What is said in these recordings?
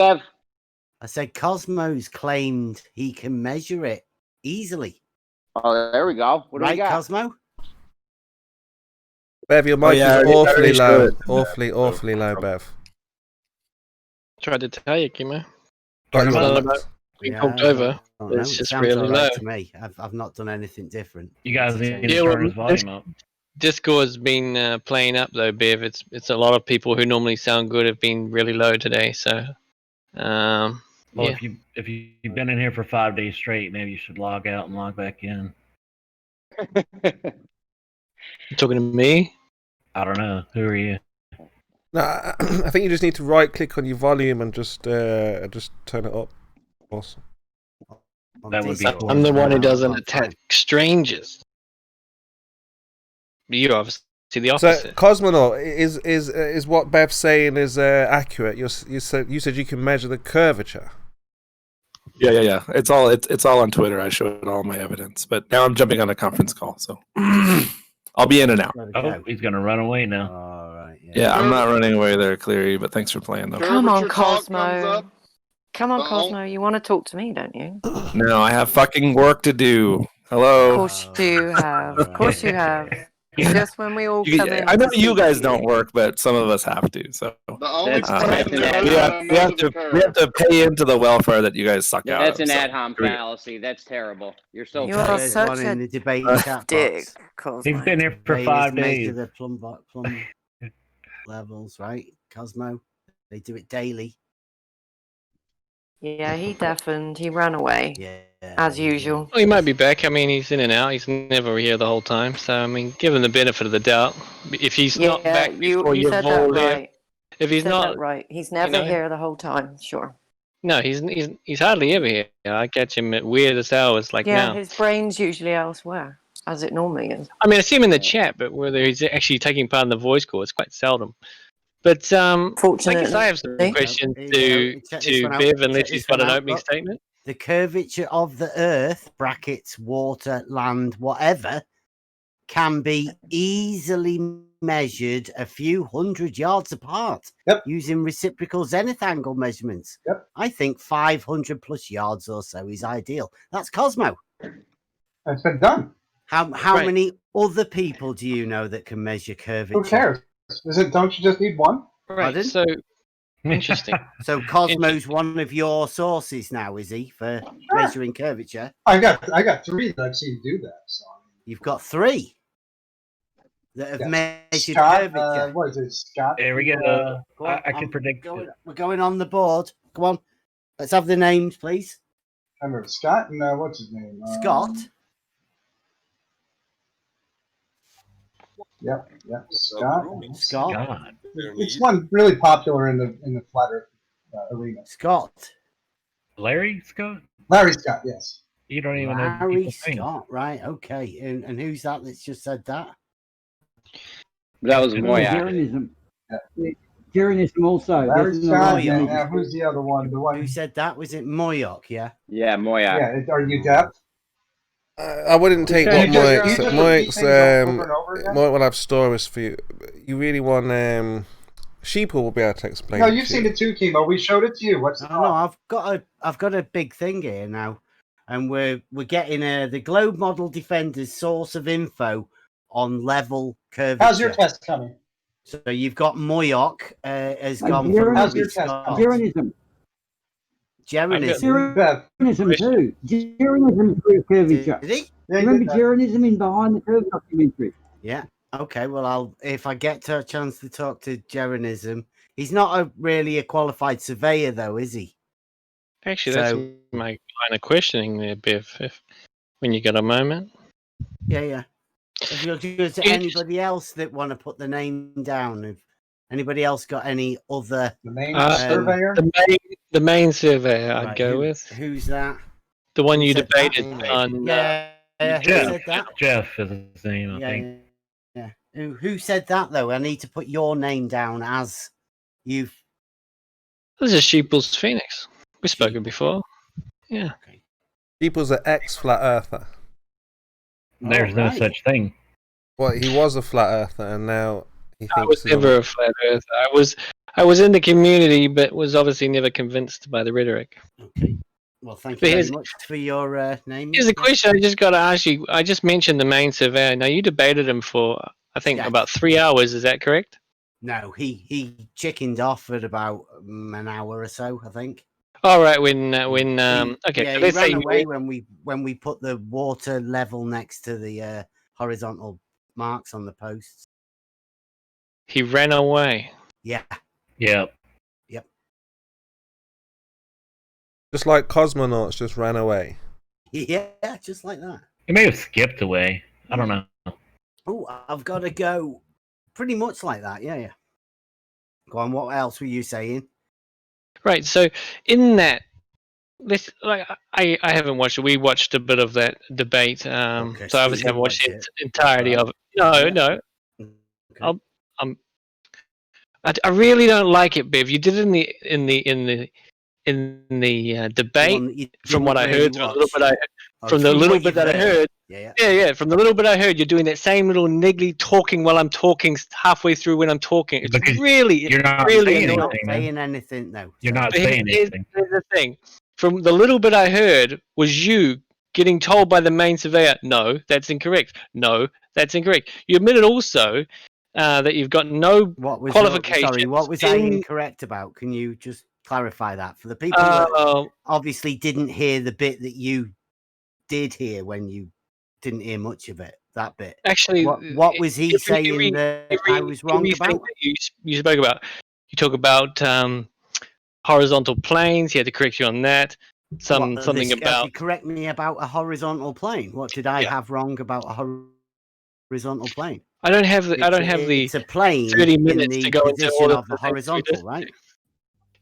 Bev. I said Cosmo's claimed he can measure it easily. Oh, there we go. What do we Right, got? Cosmo? Bev, your mic is awfully low. Awfully low, From- Bev. Tried to tell you, Kimo. Got It's you not on about being talked over. I don't know. It's It just sounds really all right low. to me. I've not done anything different. You guys It's need a to Yeah, turn well, his volume up. Discord's been playing up though, Bev. It's a lot of people who normally sound good have been really low today. So, Well, yeah. if you've been in here for 5 days straight, maybe you should log out and log back in. You talking to me? I don't know. Who are you? No, I think you just need to right-click on your volume and just turn it up. Awesome. That would be Discord. cool. I'm the one who No, doesn't I'm attack fine. strangers. You're obviously the So, opposite. Cosmonaut, is what Bev's saying is accurate? You said you can measure the curvature. Yeah. It's all on Twitter. I showed all my evidence, but now I'm jumping on a conference call, so I'll be in and out. Oh, he's gonna run away now. All right. Yeah, I'm not running away there, Cleary, but thanks for playing, though. Come on, Curvature talk comes Cosmo. up. Come on, Uh-oh. Cosmo. You want to talk to me, don't you? No, I have fucking work to do. Of Hello. course you do have. Of course you have. Just when we all You- come in. I know to you see guys you. don't work, but some of us have to. So The only That's person an that ad- we have to pay into the welfare that you guys suck out. That's of, an so. ad hom fallacy. That's terrible. You're so You full. are There's such one in a the debate chat dick, box. Cosmo. He's been here for They 5 measure days. the plumb levels, right? Cosmo. They do it daily. Yeah, he deafened. He ran away, Yeah. as usual. Well, he might be back. I mean, he's in and out. He's never here the whole time. So, I mean, give him the benefit of the doubt. If he's not Yeah, back before you you've said all that left, right. if he's Said not, that right. He's never know. here the whole time. Sure. no, he's hardly ever here. I catch him at weirdest hours, like Yeah, now. his brain's usually elsewhere, as it normally is. I mean, I see him in the chat, but whether he's actually taking part in the voice call, it's quite seldom. But I guess I have some Fortunately. questions Here you go. Check this to one out. Bev, unless Check he's this got one an out. opening Look. statement. The curvature of the earth, brackets, water, land, whatever, can be easily measured a few hundred yards apart using reciprocal zenith angle measurements. Yep. I think 500 plus yards or so is ideal. That's Cosmo. It's been done. How Right. many other people do you know that can measure curvature? Who cares? Don't you just need one? Right. Pardon? So interesting. So Cosmo's one of your sources now, is he, for measuring curvature? I got 3 that I've seen do that. So You've got 3 that have Yes. measured Scott, curvature. what is it, Scott? There we go. Go on, I can predict it. We're going on the board. Come on. Let's have the names, please. I remember Scott and what's his name? Scott. Yep. Scott. Scott. God. It's one really popular in the flat Earth arena. Scott. Larry Scott? Larry Scott, yes. You don't even know Larry people's names. Scott. Right. Okay. And who's that that's just said that? That was Moya. Jeranism. Jeranism also. Larry There's Scott. another Yeah, who's the other one? The one. Who said that? Was it Moyoc? Yeah. Yeah, Moya. Yeah. Are you deaf? I wouldn't take Okay, what you just Mike's. repeat Mike's things over and over again? Mike will have stories for you. You really want Sheeple will be able to explain. No, it you've to seen you. it too, Chemo. We showed it to you. What's the No, I've got a big thing here now, and we're getting the globe model defender's source of info on level curvature. How's your test coming? So you've got Moyoc has Like gone Jeranism. from How's your Larry test Scott. coming? Jeranism. Jeranism. Bev. Jeranism too. Jeranism through curvature. Did he? Yeah, he Remember did that. Jeranism in Behind the Curve documentary? Yeah. Okay. Well, if I get a chance to talk to Jeranism, he's not really a qualified surveyor, though, is he? Actually, So- that's my line of questioning there, Bev. When you got a moment. Yeah. If you'll do to anybody else that want to put the name down, if anybody else got any other The main Um, surveyor. The main surveyor I'd Right, go with. Who's that? The one who you said debated that? on. Yeah. Who Jeff. said that? Jeff is his name, I Yeah. think. Yeah. Who said that though? I need to put your name down as you've. This is Sheeple's Phoenix. We've spoken before. Yeah. Sheeple's an ex-flat earther. There's no Alright. such thing. Well, he was a flat earther, and now He I thinks was there's a- never a flat earther. I was in the community, but was obviously never convinced by the rhetoric. Okay. Well, thank But you very here's- much for your name. Here's a question I just got to ask you. I just mentioned the main surveyor. Now, you debated him for, I think, Yeah. about 3 hours. Is that correct? No, he chickened off at about an hour or so, I think. All right. When okay, Yeah, so he let's say ran away when we put the water level next to the horizontal marks on the posts. he ran away. Yeah. Yep. just like cosmonauts just ran away. Yeah, just like that. He may have skipped away. I don't know. Oh, I've got to go. Pretty much like that. Yeah, yeah. Go on. What else were you saying? Right. So in that, this like I haven't watched it. We watched a bit of that debate. Okay, So so obviously I you haven't watched watched the entirety of it. No, Yeah. no. Okay. I really don't like it, Bev. You did it in the The debate. one that you From what I didn't really heard, from the little watch. bit Oh, from the little what bit that I you've heard, Yeah, yeah, from the little bit I heard, you're doing that same little niggly talking while I'm talking halfway through when I'm talking. It's Because really, You're not really saying You're annoying. not anything, man. saying anything, no. You're so- not But saying here's anything. the thing. From the little bit I heard was you getting told by the main surveyor, no, that's incorrect. No, that's incorrect. You admitted also that you've got no What was qualifications. sorry, what was I in- incorrect about? Can you just clarify that for the people that obviously didn't hear the bit that you did hear when you didn't hear much of it? That bit. actually, What was he saying that I was wrong everything about? that you spoke about. You talk about horizontal planes. He had to correct you on that. Something about. Correct me about a horizontal plane. What did I Yeah. have wrong about a horizontal plane? I don't have the. It's a plane 30 in minutes the to go into position all of the the things we horizontal, just- right?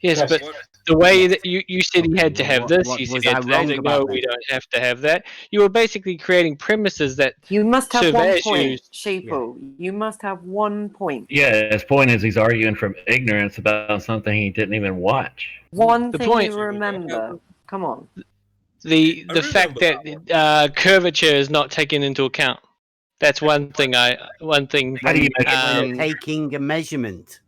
Yes, Yes. but the way Yes. that you said he had to Okay, have what- this, what you said was he I had to wrong that. about No, we then? don't have to have that. You were basically creating premises that You must have one surveyors point, use. sheeple. You must have 1 point. Yeah, his point is he's arguing from ignorance about something he didn't even watch. One The thing point- you remember. Come on. The fact that curvature is not taken into account. That's one thing. One thing. How do you When taking a measurement.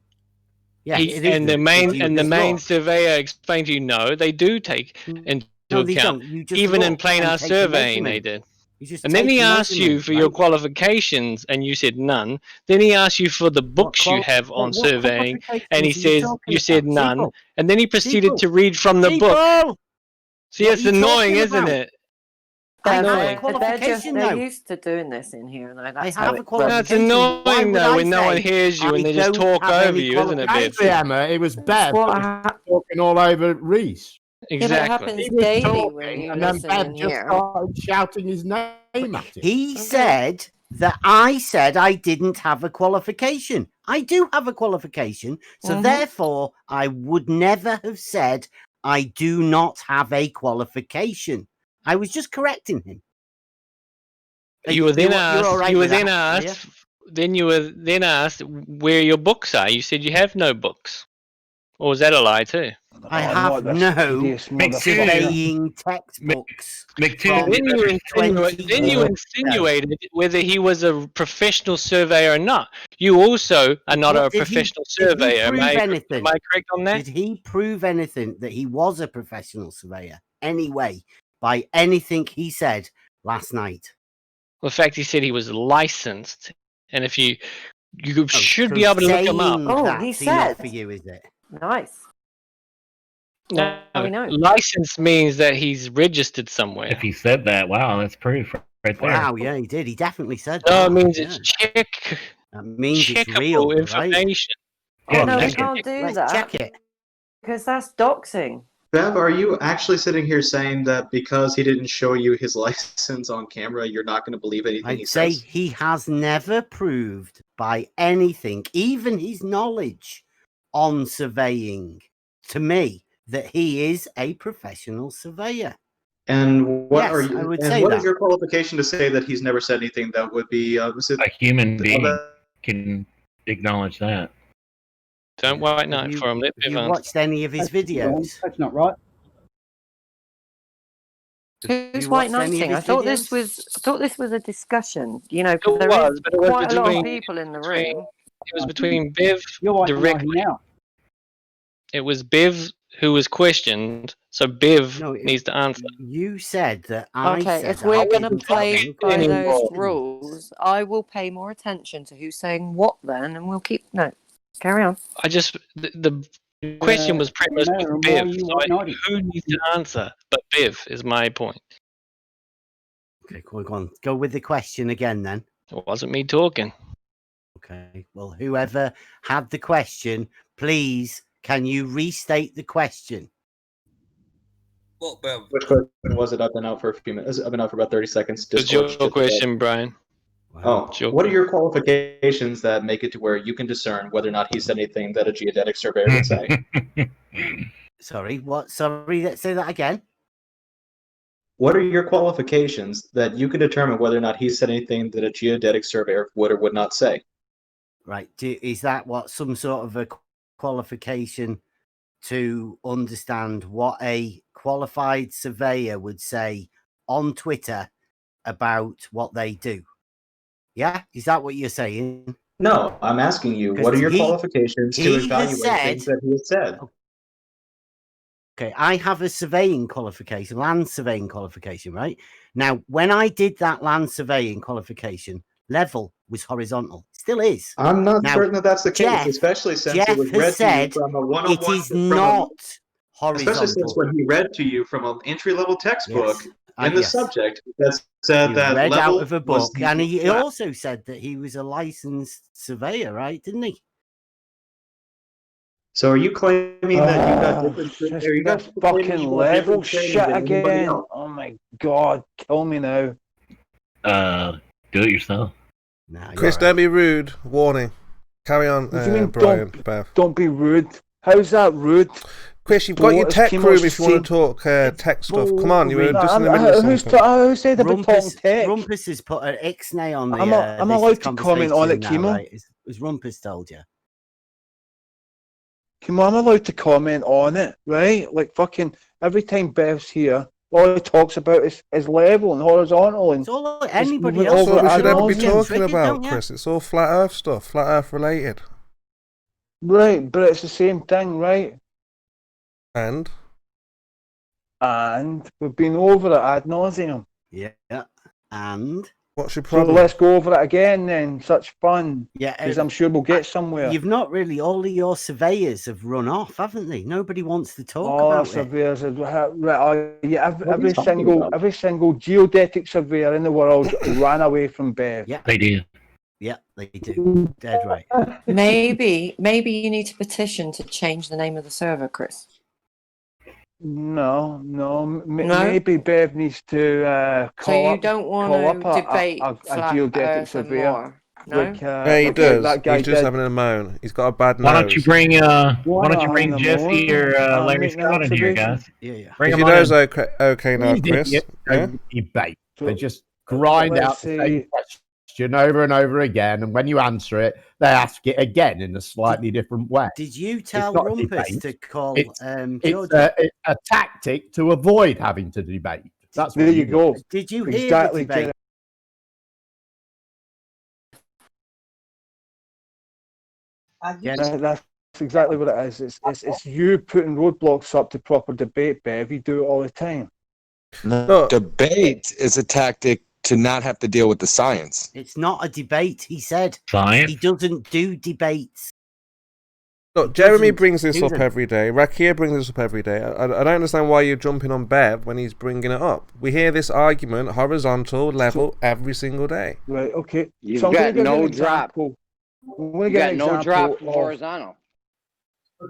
Yeah, He, it is and the did main you and the just main look? surveyor explained to you, no, they do take into No, they account. don't. You just Even in look planar and take a surveying, they measurement. did. You just And then take he a asked you measurement, for your right? qualifications, and you said none. Then he asked you for the books you have on what surveying, qualifications and he are you says talking you said about? none. Sheeple, And then he proceeded Sheeple, to read from the book. Sheeple! See, What it's are you annoying, talking isn't about? it? I have No. a They're qualification they're now. used to doing this in here, though. That's I how have a it runs. qualification. No, it's Why annoying would though I when no one say hears you and I they just don't talk have over any you, isn't it, Bev? qualification? Emma, it was Bev what that was talking all over Reese. Yeah, but it Exactly. happens He was daily when talking, you and then listen Bev in just here. started shouting his name at him. He Okay. said that I said I didn't have a qualification. I do have a qualification, so Mhm. therefore I would never have said I do not have a qualification. I was just correcting him. You were then You're asked. all right You were with then that, are you? asked. Then you were then asked where your books are. You said you have no books, or was that a lie too? I have no surveying textbooks. McToon, Then you, 20 then you years insinuated whether he was a professional surveyor or not. You also are not Well, a did he- professional did he surveyor. prove anything? Am I correct on that? Did he prove anything that he was a professional surveyor anyway by anything he said last night? Well, the fact he said he was licensed, and if you should So be able to look him up. saying Oh, that's he enough said. for you, is it? Nice. No, Now we know. license means that he's registered somewhere. if he said that, wow, that's proof right there. Wow, yeah, he did. He definitely said No, that. it means yeah. it's check That means it's checkable real, right? information. Yeah, no, we check it. can't do Let's that check it. because that's doxing. Bev, are you actually sitting here saying that because he didn't show you his license on camera, you're not going to believe anything he I'd say says? he has never proved by anything, even his knowledge on surveying, to me, that he is a professional surveyor. And what Yes, are you? I would and say what is that. your qualification to say that he's never said anything that would be? Was it A human being that- can acknowledge that. Don't white Have knight you- for him. Let Have me you answer. watched any of his videos? That's not right. Who's you white watched any of knighting? I his thought videos? this was a discussion. You know, It there was, is but it was quite a lot of between- people in the room. It was between Bev You're like directly. now. It was Bev who was questioned, so Bev No, needs to answer. You said that I Okay, said if we're I going to didn't play have no by those questions. rules, I will pay more attention to who's saying what then, and we'll keep. No, carry on. I just the question was premised no, with why Bev, are you so white knighting? who needs to answer? But Bev is my point. Okay, go on. Go with the question again then. It wasn't me talking. Okay. Well, whoever had the question, please, can you restate the question? Which question was it? I've been out for a few minutes. I've been out for about 30 seconds. It's your Discord shit question, Brian. Oh, Sure. what are your qualifications that make it to where you can discern whether or not he said anything that a geodetic surveyor would say? Sorry, what? Sorry, say that again. What are your qualifications that you can determine whether or not he said anything that a geodetic surveyor would or would not say? Right. Is that what some sort of a qualification to understand what a qualified surveyor would say on Twitter about what they do? Yeah? Is that what you're saying? No, I'm asking you, what are your qualifications to evaluate things that he has said? Okay, I have a surveying qualification, land surveying qualification, right? Now, when I did that land surveying qualification, level was horizontal. Still is. I'm not Now, certain that that's the case, Jeff- especially since Jeff it was has read to you said from a one-on-one. it is not horizontal. Especially since when he read to you from an entry-level textbook in the yes. subject that said He that read level out of a was book, and he also said that he was a licensed surveyor, right? Didn't he? So are you claiming that you got different? Are you guys This claiming fucking you got level different training shit than anybody again. else? Oh my god, kill me now. Do it yourself. Nah, Chris, don't be rude. Warning. Carry on, What do you mean, Brian. Bev. Don't be rude. How's that rude? Chris, you've got your What tech came room out if you want to talk tech stuff. Come on, you were just in the middle of something. Who said about talking tech? Rumpus has put an ixnay on the. I'm this allowed to comment on it, conversation now, Kimo. right? As Rumpus told you. Come on, I'm allowed to comment on it, right? Like fucking every time Bev's here, all he talks about is level and horizontal and it's all anybody moving else. That's what we should ever be Get talking triggered, about, don't ya? Chris. It's all flat Earth stuff, flat Earth related. Right, but it's the same thing, right? And we've been over it ad nauseum. Yeah, and what's your So problem? let's go over it again then. Such fun. Yeah, because I'm sure we'll get somewhere. You've not really. All of your surveyors have run off, haven't they? Nobody wants to talk All our about it. surveyors, yeah, What are you talking about? every single geodetic surveyor in the world ran away from Bev. Yeah, They do. Yeah, they do. Dead right. Maybe you need to petition to change the name of the server, Chris. No. No? Maybe Bev needs to So call you up, don't call want up to debate a flat geodetic Earth and surveyor. more? No? Like, Yeah, he like does. that guy He's just did. having a moan. He's got a bad nose. Why don't you bring Jesse or Larry make an Scott in here, observation. guys? Yeah. Bring Is him your on nose in. okay now, These Chris? idiots Yeah? don't debate. So, They just grind let's out the same see. question over and over again, and when you answer it, they ask it again in a slightly different way. Did you It's tell not a Rumpus debate. to call It's Georgia? a tactic to avoid having to debate. That's There what you do. go. Did you hear Exactly, the debate? That's exactly what it is. It's you putting roadblocks up to proper debate, Bev. You do it all the time. No. Debate is a tactic to not have to deal with the science. It's not a debate, he said. Science? He doesn't do debates. Look, Jeremy doesn't brings this do up them. every day. Rakia brings this up every day. I don't understand why you're jumping on Bev when he's bringing it up. We hear this argument, horizontal, level, every single day. Right, okay. You've So I'm gonna got give you no an drop. example. I'm gonna You give got an no example drop from of- horizontal.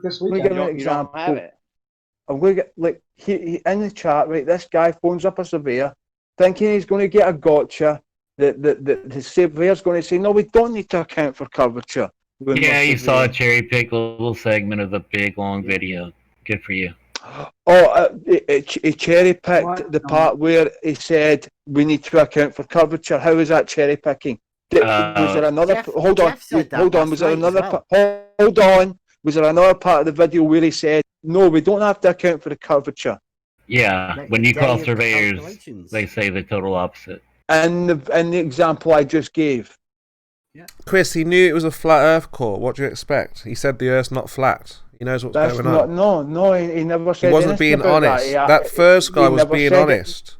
This Let me weekend. give an You don't example. have it. I'm going to get, like, he in the chat, right, this guy phones up a surveyor thinking he's going to get a gotcha. The surveyor's going to say, no, we don't need to account for curvature. when Yeah, we're you saw a surveying." cherry pick little segment of the big long video. Good for you. Oh, he cherry picked the part where he said we need to account for curvature. How is that cherry picking? Was there another? Hold on. Hold on. Was there another? Hold on. Was there another part of the video where he said, no, we don't have to account for the curvature? Yeah, Like when the you day call of the surveyors, calculations. they say the total opposite. And the example I just gave. Chris, he knew it was a flat Earth court. What do you expect? He said the Earth's not flat. He knows what's That's going not, on. no, he never said He wasn't anything being about honest. That, That first guy he was never being said it. honest.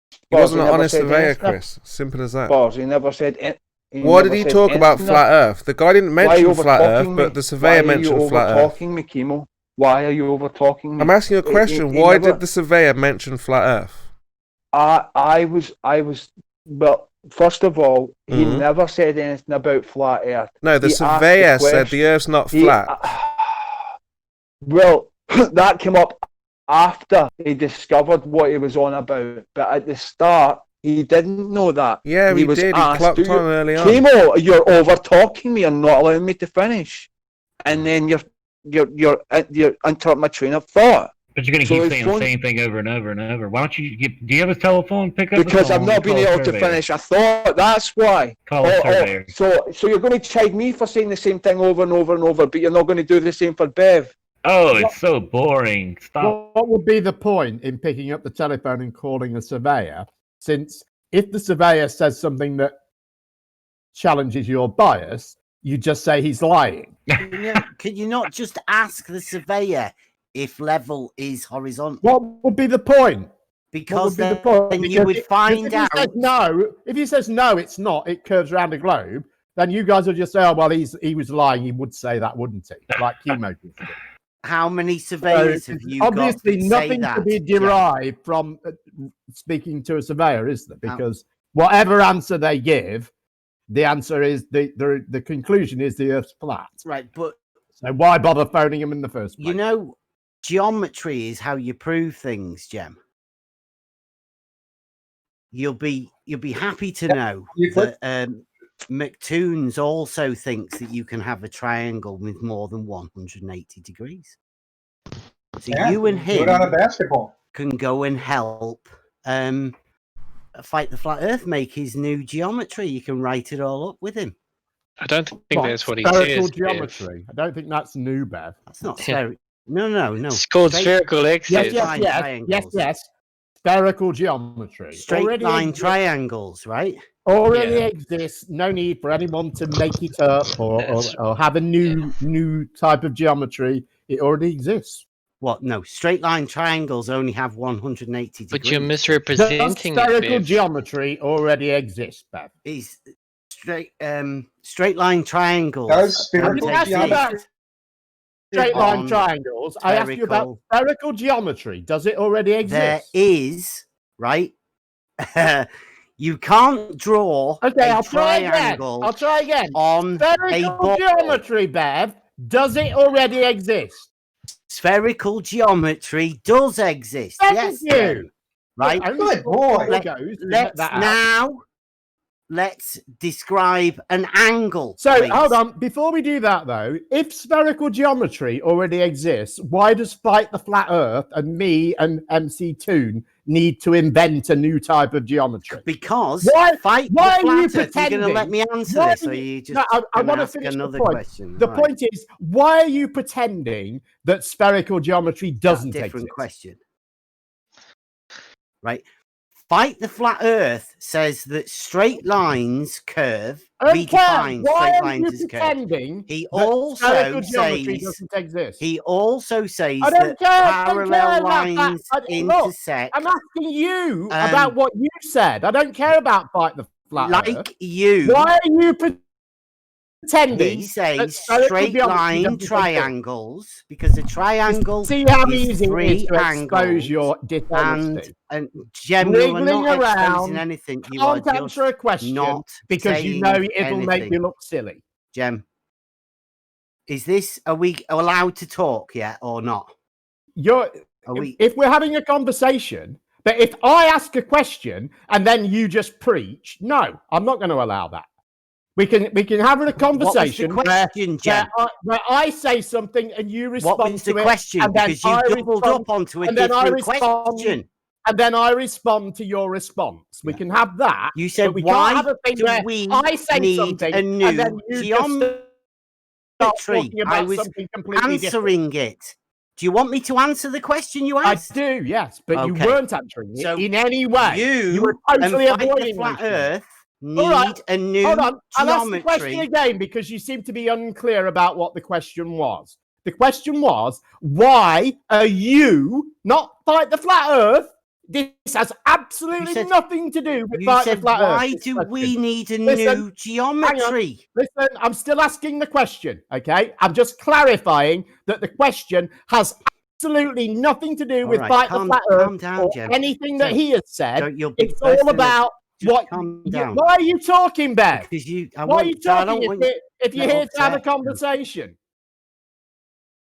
He Boss, wasn't he an never honest said surveyor, anything. Chris. Simple as that. Boss, he never said Why did he talk about flat Earth? The guy didn't mention flat Earth, but the surveyor mentioned flat Earth. Why are you overtalking me, Kimo? Why are you overtalking me? I'm asking you a question. Why did the surveyor mention flat Earth? I was. Well, first of all, he never said anything about flat Earth. No, the surveyor said the Earth's not flat. Well, that came up after he discovered what he was on about. But at the start, he didn't know that. Yeah, he was did. He asked, clocked on early on. Kimo, you're over-talking me and not allowing me to finish. And then you're interrupting my train of thought. But you're going to keep saying the same thing over and over and over. Why don't you do you have his telephone? Pick up because the phone. I've not been able to finish a thought. That's why. Call a surveyor. So you're going to chide me for saying the same thing over and over and over, but you're not going to do the same for Bev. Oh, it's so boring. Stop. What would be the point in picking up the telephone and calling a surveyor? Since if the surveyor says something that challenges your bias, you just say he's lying. Could you not just ask the surveyor if level is horizontal? What would be the point? Because then you would find out. If he says no, it's not. It curves around the globe. Then you guys will just say, "Oh well, he was lying. He would say that, wouldn't he?" Like Kimo did. How many surveyors have you obviously got? Nothing to be derived from speaking to a surveyor, is there? Because whatever answer they give, the answer is the conclusion is the Earth's flat. Right, but so why bother phoning him in the first place? You know, geometry is how you prove things, Jem. You'll be happy to know that McToons also thinks that you can have a triangle with more than 180 degrees. So you and him on a basketball can go and help Fight the Flat Earth make his new geometry. You can write it all up with him. I don't think that's what he spherical says. Geometry. I don't think that's new, Bev. That's not spherical. No. It's called spherical axis. Yes. Spherical geometry. Straight line triangles, right? Already exists. No need for anyone to make it up or have a new type of geometry. It already exists. What? No, straight line triangles only have 180 degrees. But you're misrepresenting it. Spherical geometry already exists, Bev. Is straight line triangles. Does spherical geometry? Straight line triangles. I asked you about spherical geometry. Does it already exist? There is, right? You can't draw a triangle. I'll try again. On spherical geometry, Bev. Does it already exist? Spherical geometry does exist. Thank you. Right. Good boy. Let's describe an angle. So please. hold on. Before we do that, though, if spherical geometry already exists, why does Fight the Flat Earth and me and MC Toon need to invent a new type of geometry? Because why are you pretending? You're going to let me answer this, or you just I want to finish another the point. question. The point is, why are you pretending that spherical geometry doesn't exist? Different question. Right. Fight the Flat Earth says that straight lines curve. Redefines straight lines as curve. He also says He also says that parallel lines intersect. I'm asking you about what you said. I don't care about Fight the Flat Earth. Like you. Why are you pretending? He says straight line triangles because a triangle see how is easy three it is to angles expose your dishonesty. And generally not around, exposing anything. You can't are answer a question not because you know it'll make you look silly. Jem, are we allowed to talk yet or not? If we're having a conversation, but if I ask a question and then you just preach, no, I'm not going to allow that. We can have a conversation what was the question, Jem? where I say something and you respond to it. What was the question? Because you doubled up onto a different question. And then I respond to your response. We can have that. You said, we why can't have a thing where I say need something a new and then you geometry? I was answering it. Do you want me to answer the question you asked? I do, yes, but you weren't answering it in any way. You were totally and Fight the avoiding Flat Earth need a new Hold on. I'll ask the question geometry. again because you seem to be unclear about what the question was. The question was, why are you not Fight the Flat Earth? This has absolutely nothing to do with Fight the Flat Earth. Why do we need a new geometry? Listen, I'm still asking the question, okay? I'm just clarifying that the question has absolutely nothing to do with Fight the Flat Earth or anything that he has said. It's all about what. Why are you talking, Bev? Why are you talking if you're here to have a conversation?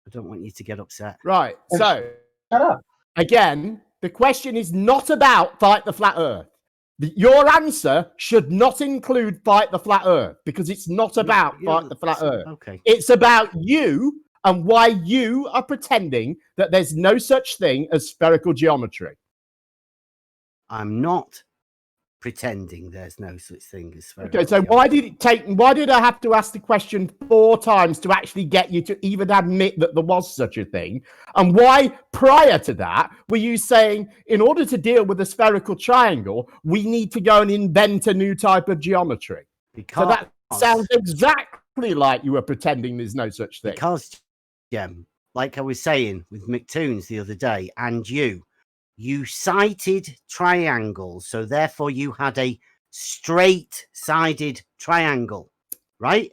I don't want you to get upset. Right. So, again, the question is not about Fight the Flat Earth. Your answer should not include Fight the Flat Earth because it's not about Fight the Flat Earth. Okay. It's about you and why you are pretending that there's no such thing as spherical geometry. I'm not pretending there's no such thing as spherical. Okay, so why did I have to ask the question 4 times to actually get you to even admit that there was such a thing? And why prior to that were you saying in order to deal with a spherical triangle, we need to go and invent a new type of geometry? So that sounds exactly like you were pretending there's no such thing. Because, Jem, like I was saying with McToons the other day, and you cited triangles, so therefore you had a straight-sided triangle, right?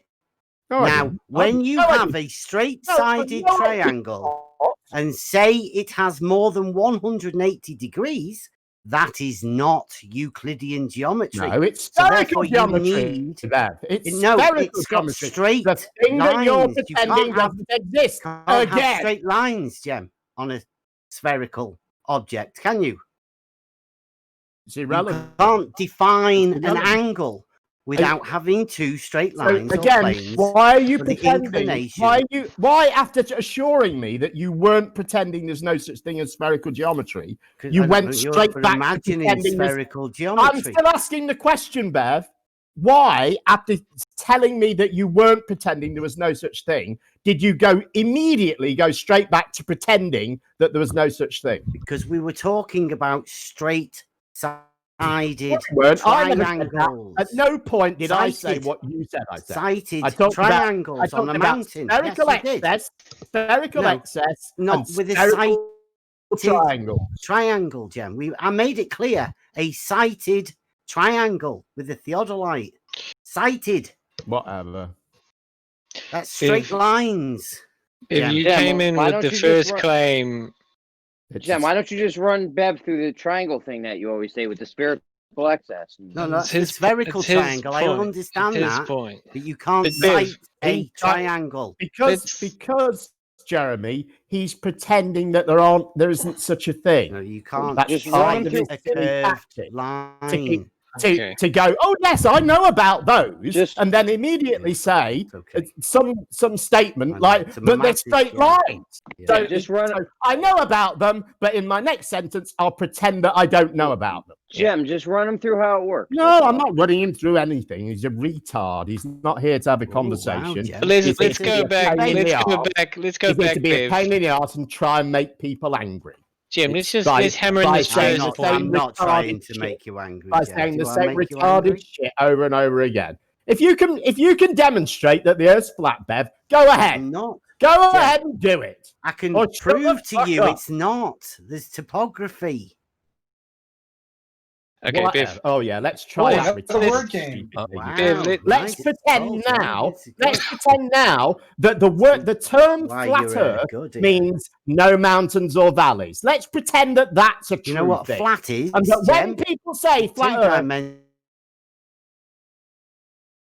No, now, when you have a straight-sided triangle and say it has more than 180 degrees, that is not Euclidean geometry. No, it's so spherical geometry. It's spherical got geometry. straight The thing that you're lines. pretending doesn't exist. Can't have Again, straight lines, Jem, on a spherical object, can you? It's irrelevant. You can't define an angle without having 2 straight lines. So again, or planes why are you for the pretending? inclination. Why after assuring me that you weren't pretending there's no such thing as spherical geometry, you went straight back to imagining pretending spherical geometry? I'm still asking the question, Bev. Why, after telling me that you weren't pretending there was no such thing, did you immediately go straight back to pretending that there was no such thing? Because we were talking about straight-sided triangles. At no point did I say what you said I said. Cited I talked triangles about, on a mountain. Spherical excess, spherical excess, not and with a spherical triangle. Triangle, Jem. I made it clear. A cited triangle with a theodolite. Cited. Whatever. That's straight lines. If you came in with the first claim... Jem, why don't you just run Bev through the triangle thing that you always say with the spherical excess? No, that's a spherical triangle. I understand that. But you can't cite a triangle. Because, Jeremy, he's pretending that there isn't such a thing. No, you can't. That's just part of a curved line. To go, oh yes, I know about those, and then immediately say some statement like, but they're straight lines. Yeah. So I know about them, but in my next sentence, I'll pretend that I don't know about them. Jem, just run him through how it works. No, I'm not running him through anything. He's a retard. He's not here to have a conversation. Wow, let's go back. Let's go back. To be a pain in the arse and try and make people angry. Jim, let's hammer in this first point. I'm not trying to make you angry. By saying the same retarded shit over and over again. If you can demonstrate that the Earth's flat, Bev, go ahead. Go ahead and do it. I can prove to you it's not. There's topography. Okay, Biff. Oh yeah, let's try that. That's the word game. Let's pretend now. Let's pretend now that the term flat Earth means no mountains or valleys. Let's pretend that that's a true thing. You know what flat is? And that when people say flat Earth,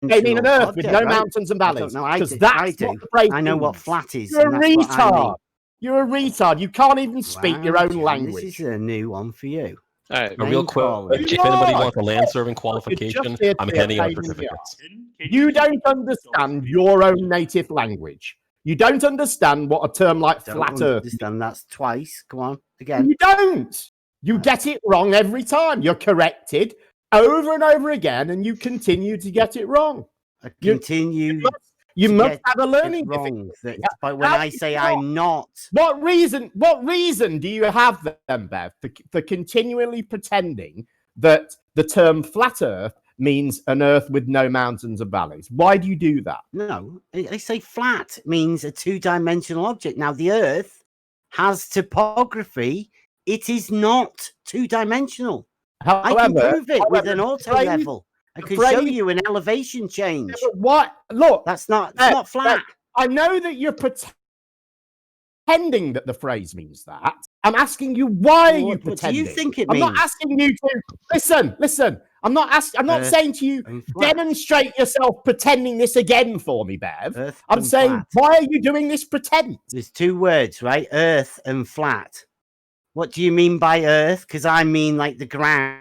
they mean an Earth with no mountains and valleys. Because that's what the phrase I know what flat is. You're a retard. You're a retard. You can't even speak your own language. This is a new one for you. All right, real quick, if anybody wants a land serving qualification, I'm handing out certificates. You don't understand your own native language. You don't understand what a term like flat Earth. Understand that's twice. Come on, again. You don't. You get it wrong every time. You're corrected over and over again, and you continue to get it wrong. I continue. You must have a learning difficulty. But when I say I'm not, what reason do you have then, Bev, for continually pretending that the term flat Earth means an Earth with no mountains or valleys. Why do you do that? No, they say flat means a two-dimensional object. Now, the Earth has topography. It is not two-dimensional. I can prove it with an auto level. I can show you an elevation change. What? Look, it's not flat. I know that you're pretending that the phrase means that. I'm asking you, why are you pretending? What do you think it I'm means? not asking you to listen. I'm not saying to you, demonstrate yourself pretending this again for me, Bev. I'm saying, why are you doing this pretend? There's two words, right? Earth and flat. What do you mean by earth? Because I mean like the ground,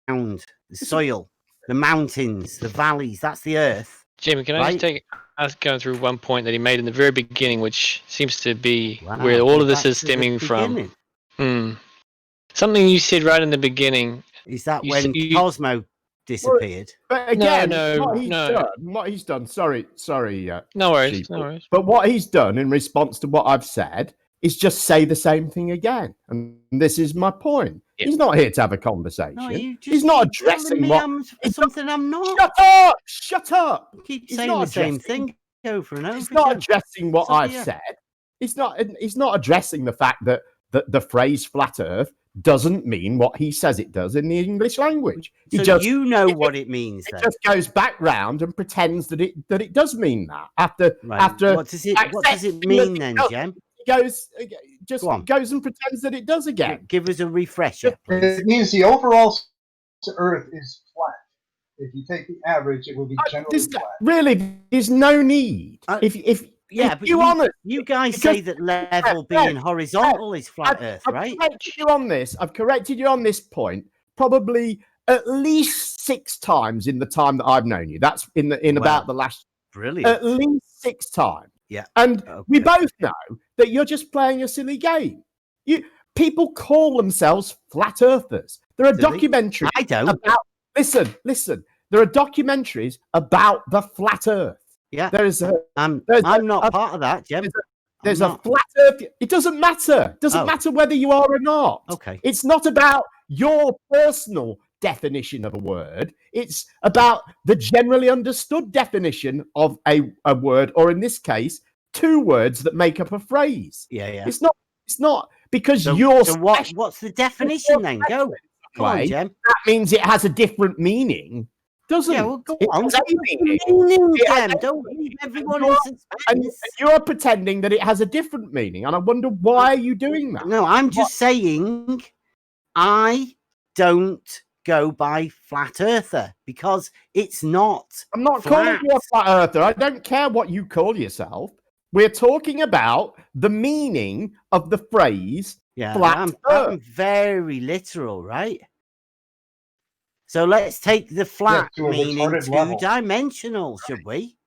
the soil, the mountains, the valleys. That's the earth. Jimmy, can I just us going through one point that he made in the very beginning, which seems to be where all of this is stemming from. Something you said right in the beginning. Is that when Cosmo disappeared? But again, no. What he's done. Sorry. No worries. Chief, No worries. But what he's done in response to what I've said is just say the same thing again. And this is my point. Yep. He's not here to have a conversation. No, he's not addressing something I'm not. Shut up. You keep saying the same thing over and over. He's not addressing what I've said. He's not addressing the fact that the phrase flat earth doesn't mean what he says it does in the English language. You know what it means. It just goes back round and pretends that it does mean that. After what does it mean then, Jem? Goes and pretends that it does again. Give us a refresher, please. It means the overall Earth is flat. If you take the average, it will be generally flat. Really, there's no need. You guys say that level being horizontal is flat Earth, right? I've corrected you on this point probably at least 6 times in the time that I've known you. That's about the last. Brilliant. At least 6 times. Yeah. And we both know that you're just playing a silly game. People call themselves flat earthers. There are documentaries. I don't. Listen. There are documentaries about the flat Earth. Yeah. I'm not part of that, Jem. There's a flat Earth. It doesn't matter. It doesn't matter whether you are or not. Okay. It's not about your personal definition of a word. It's about the generally understood definition of a word, or in this case, 2 words that make up a phrase. Yeah. It's not because what's the definition then? Go on, Jem. That means it has a different meaning. Doesn't go on. Don't leave everyone in suspense. And you're pretending that it has a different meaning, and I wonder why are you doing that? No, I'm just saying I don't go by flat earther because it's not. I'm not calling you a flat earther. I don't care what you call yourself. We're talking about the meaning of the phrase flat earth. I'm very literal, right? So let's take the flat meaning 2-dimensional, should we?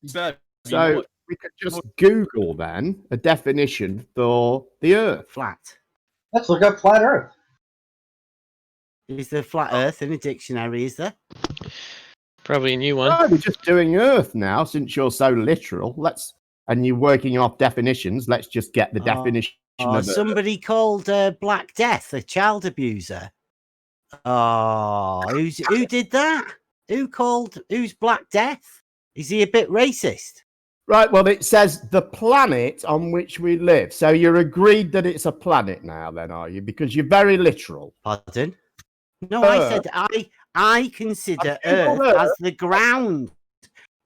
So we could just Google then a definition for the Earth. Flat. Let's look up flat Earth. Is there flat Earth in a dictionary? Is there? Probably a new one. No, we're just doing Earth now, since you're so literal. And you're working off definitions. Let's just get the definition. Of somebody called Black Death a child abuser. Oh, who did that? Who's Black Death? Is he a bit racist? Right, well, it says the planet on which we live. So you're agreed that it's a planet now, then, are you? Because you're very literal. Pardon? No, I said I consider Earth as the ground,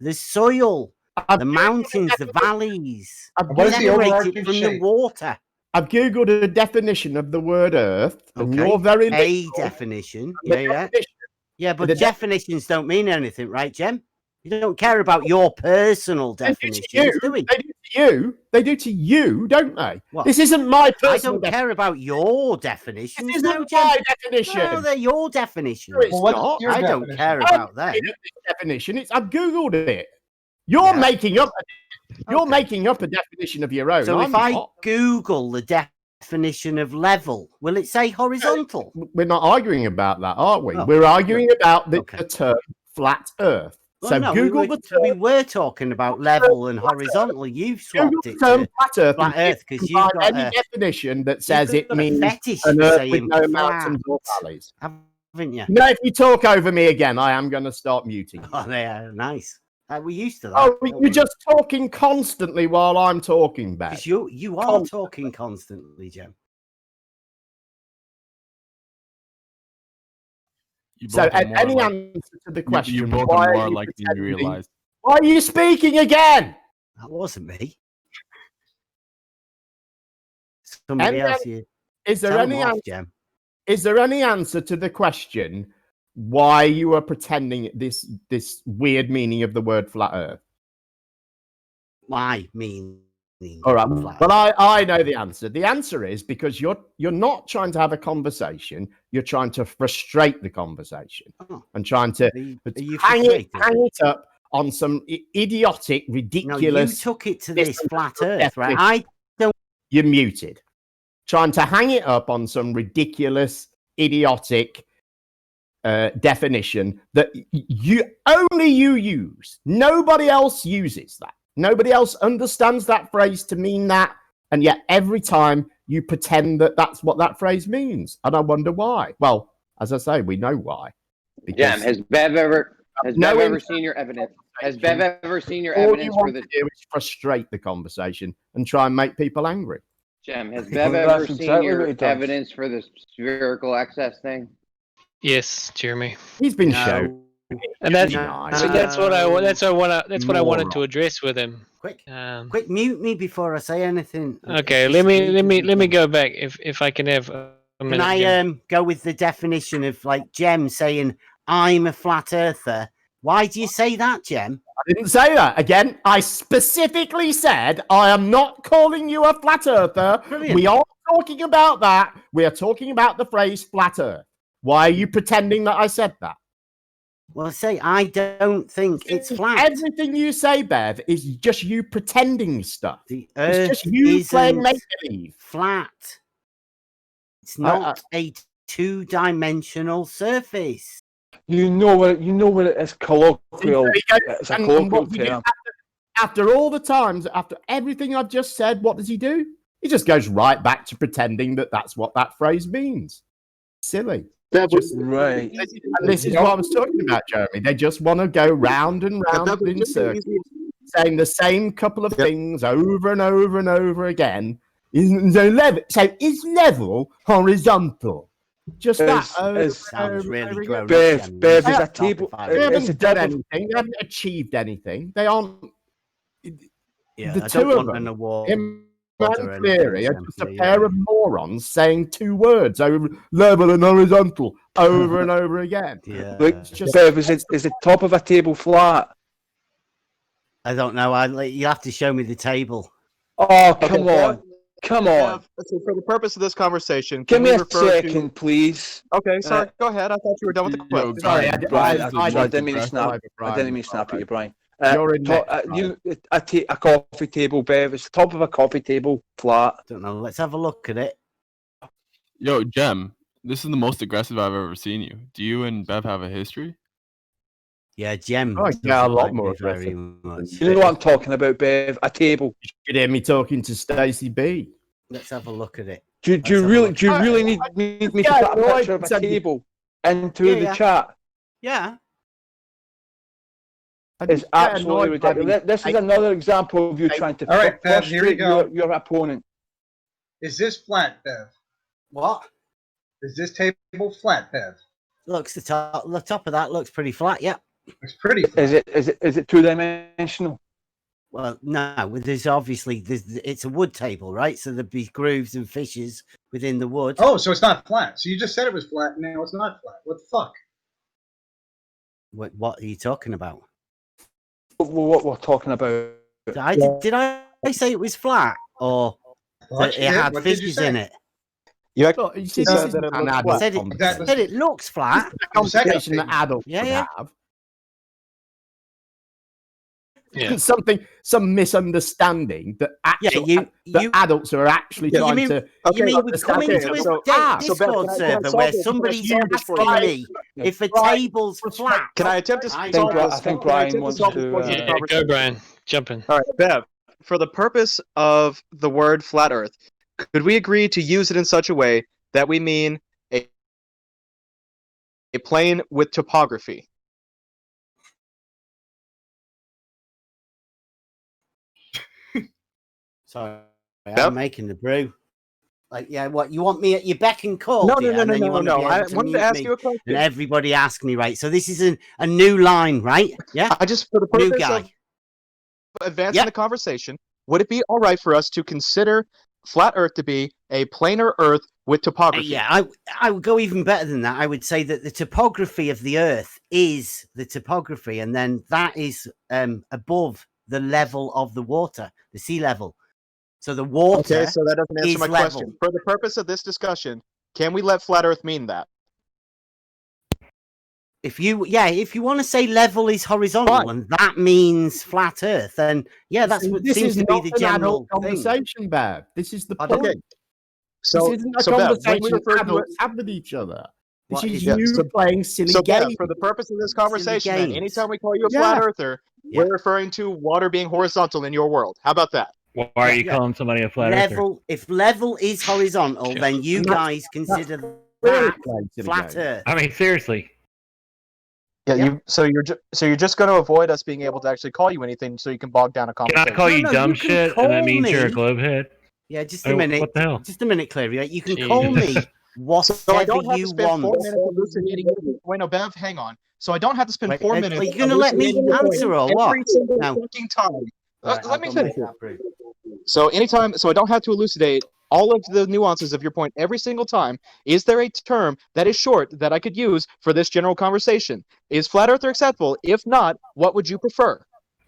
the soil, the mountains, the valleys, generated from the water. I've Googled a definition of the word Earth, and you're very literal. A definition. Yeah, but definitions don't mean anything, right, Jem? You don't care about your personal definitions, do we? They do to you, don't they? What? This isn't my personal. I don't care about your definitions. This isn't my definition. No, they're your definitions. No, I don't care about them. Definition. I've Googled it. You're making up. You're making up a definition of your own. So if I Google the definition of level, will it say horizontal? We're not arguing about that, are we? We're arguing about the term flat Earth. Well, so no, Google we were talking about level and horizontal. You've swapped it to flat Earth because you've got any definition that says it means fetish an Earth with saying no flat. mountains or valleys. haven't you? No, if you talk over me again, I am going to start muting. Oh, yeah, nice. We're used to that. Oh, you're just talking constantly while I'm talking, Bev. Because you are talking constantly, Jem. So, any answer to the question? You both why are are more you like than you pretending- realize. Why are you speaking again? That wasn't me. Somebody Any else. Is there Tell 'em any off, answer? Jem. Is there any answer to the question why you are pretending this weird meaning of the word flat Earth? My meaning. All right, flat but Earth. I know the answer. The answer is because you're not trying to have a conversation. You're trying to frustrate the conversation and trying to hang it up on some idiotic, ridiculous. You took it to this flat Earth, right? I don't. You're muted. Trying to hang it up on some ridiculous, idiotic definition that you use. Nobody else uses that. Nobody else understands that phrase to mean that, and yet every time you pretend that that's what that phrase means, and I wonder why. Well, as I say, we know why. Jem, has Bev ever seen your evidence? Has Bev ever seen your evidence for the? Do is frustrate the conversation and try and make people angry. Jem, has Bev ever seen your evidence for the spherical excess thing? Yes, Jeremy. He's been shown. And that's what I wanted to address with him. Quick, mute me before I say anything. Okay, let me go back if I can have a minute. Can I go with the definition of like Jem saying I'm a flat earther? Why do you say that, Jem? I didn't say that. Again, I specifically said I am not calling you a flat earther. Brilliant. We aren't talking about that. We are talking about the phrase flat earth. Why are you pretending that I said that? Well, I don't think it's flat. Everything you say, Bev, is just you pretending stuff. The earth it's just you playing isn't make-believe. flat. It's not a two-dimensional surface. You know what it is colloquial. It's a colloquial term. After all the times, after everything I've just said, what does he do? He just goes right back to pretending that that's what that phrase means. Silly. Right. And this is what I was talking about, Jeremy. They just want to go round and round in circles, saying the same couple of things over and over and over again. So is level horizontal? Just that. Sounds really grown. Bev, is a table. They haven't done anything. They haven't achieved anything. They aren't. Yeah, the I two don't of want them, an award. him and Cleary, are just a pair of morons saying two words over level and horizontal over and over again. Yeah. Look, Bev, is the top of a table flat? I don't know. You have to show me the table. Oh, come on. Come on. So for the purpose of this conversation, Give can me we a refer second, please. Okay, sorry. Go ahead. I thought you were done with the question. Sorry, I didn't mean to snap. I didn't mean to snap at you, Brian. A coffee table, Bev. It's the top of a coffee table, flat. Don't know. Let's have a look at it. Yo, Jem, this is the most aggressive I've ever seen you. Do you and Bev have a history? Yeah, Jem. Oh, yeah, a lot more very aggressive. much. You know what I'm talking about, Bev? A table. You should hear me talking to Stacey B. Let's have a look at it. Do you really need me to put a picture of a table into the chat? Yeah. It's absolutely ridiculous. This is another example of you trying to frustrate your opponent. Is this flat, Bev? What? Is this table flat, Bev? Looks the top of that looks pretty flat. Yeah. It's pretty flat. Is it two-dimensional? Well, no. There's obviously it's a wood table, right? So there'd be grooves and fissures within the wood. Oh, so it's not flat. So you just said it was flat, and now it's not flat. What the fuck? What are you talking about? What we're talking about? Did I say it was flat or that it had fissures in it? You said it looks flat. The conversation that adults would have. Yeah. Some misunderstanding that adults are actually trying to. You mean we're coming to a Discord server where somebody's asking me if a table's flat? Can I attempt to solve this? I think Brian wants to. Go, Brian. Jump in. All right, Bev. For the purpose of the word flat Earth, could we agree to use it in such a way that we mean a plane with topography? Sorry, Yep. I'm making the brew. Like, yeah, what you want me at your beck and call? No, do you? no, And no, then you no, want to no. be I able to wanted to mute ask me, you a question. and everybody ask me, right? So this is a new line, right? Yeah. I just, for the New purpose guy. of advancing the conversation, would it be all right for us to consider flat Earth to be a planar Earth with topography? Yeah, I would go even better than that. I would say that the topography of the Earth is the topography, and then that is above the level of the water, the sea level. So the water. Okay, so that doesn't answer is my level. question. For the purpose of this discussion, can we let flat Earth mean that? If you want to say level is horizontal and that means flat Earth, then yeah, that's what This seems is to be not the an general adult conversation, Bev. This is the Okay. point. So, this isn't a so Bev, when we conversation refer to adults have with each other. This What is is you it? so- playing silly So, Bev, games. for the purpose of this conversation, then, games. anytime we call you a Yeah. flat earther, we're referring to water being horizontal in your world. How about that? Why are you calling somebody a flat earther? level. If level is horizontal, then you And that's- guys consider Really that playing silly flat games. Earth. I mean, seriously. Yeah, Yep. so you're just going to avoid us being able to actually call you anything, so you can bog down a Can conversation. I call you No, dumb you can shit and that call means you're a me- globehead? Yeah, just I a mean, minute. what the hell? Just a minute, Cleary. Right? You can Jesus. call me So I whatever don't have to you spend 4 want. minutes elucidating. Wait, no, Bev, hang on. So I don't have to spend Wait, 4 are minutes. you gonna let me elucidating the point answer or what? every single No. fucking time. Right, I'll Let me go finish make it. that brew. So so I don't have to elucidate all of the nuances of your point every single time. Is there a term that is short that I could use for this general conversation? Is flat earther acceptable? If not, what would you prefer?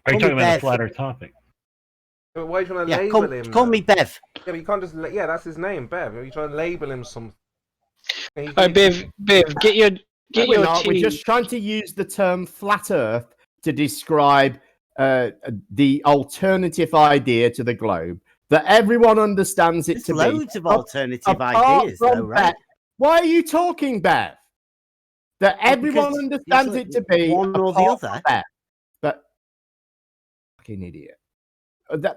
Are you Call me talking about a Bev. flatter topic? But why are you trying to Yeah, label him? call me Bev. Yeah, but you can't just. Yeah, that's his name, Bev. Are you trying to label him something? All right, Bev, get your We're not. tea. We're just trying to use the term flat Earth to describe the alternative idea to the globe that everyone understands it There's to be. loads of alternative Apart ideas, from though, right? Bev. Why are you talking, Bev? That everyone because understands it's it to be one or the apart other. from Bev. But fucking idiot.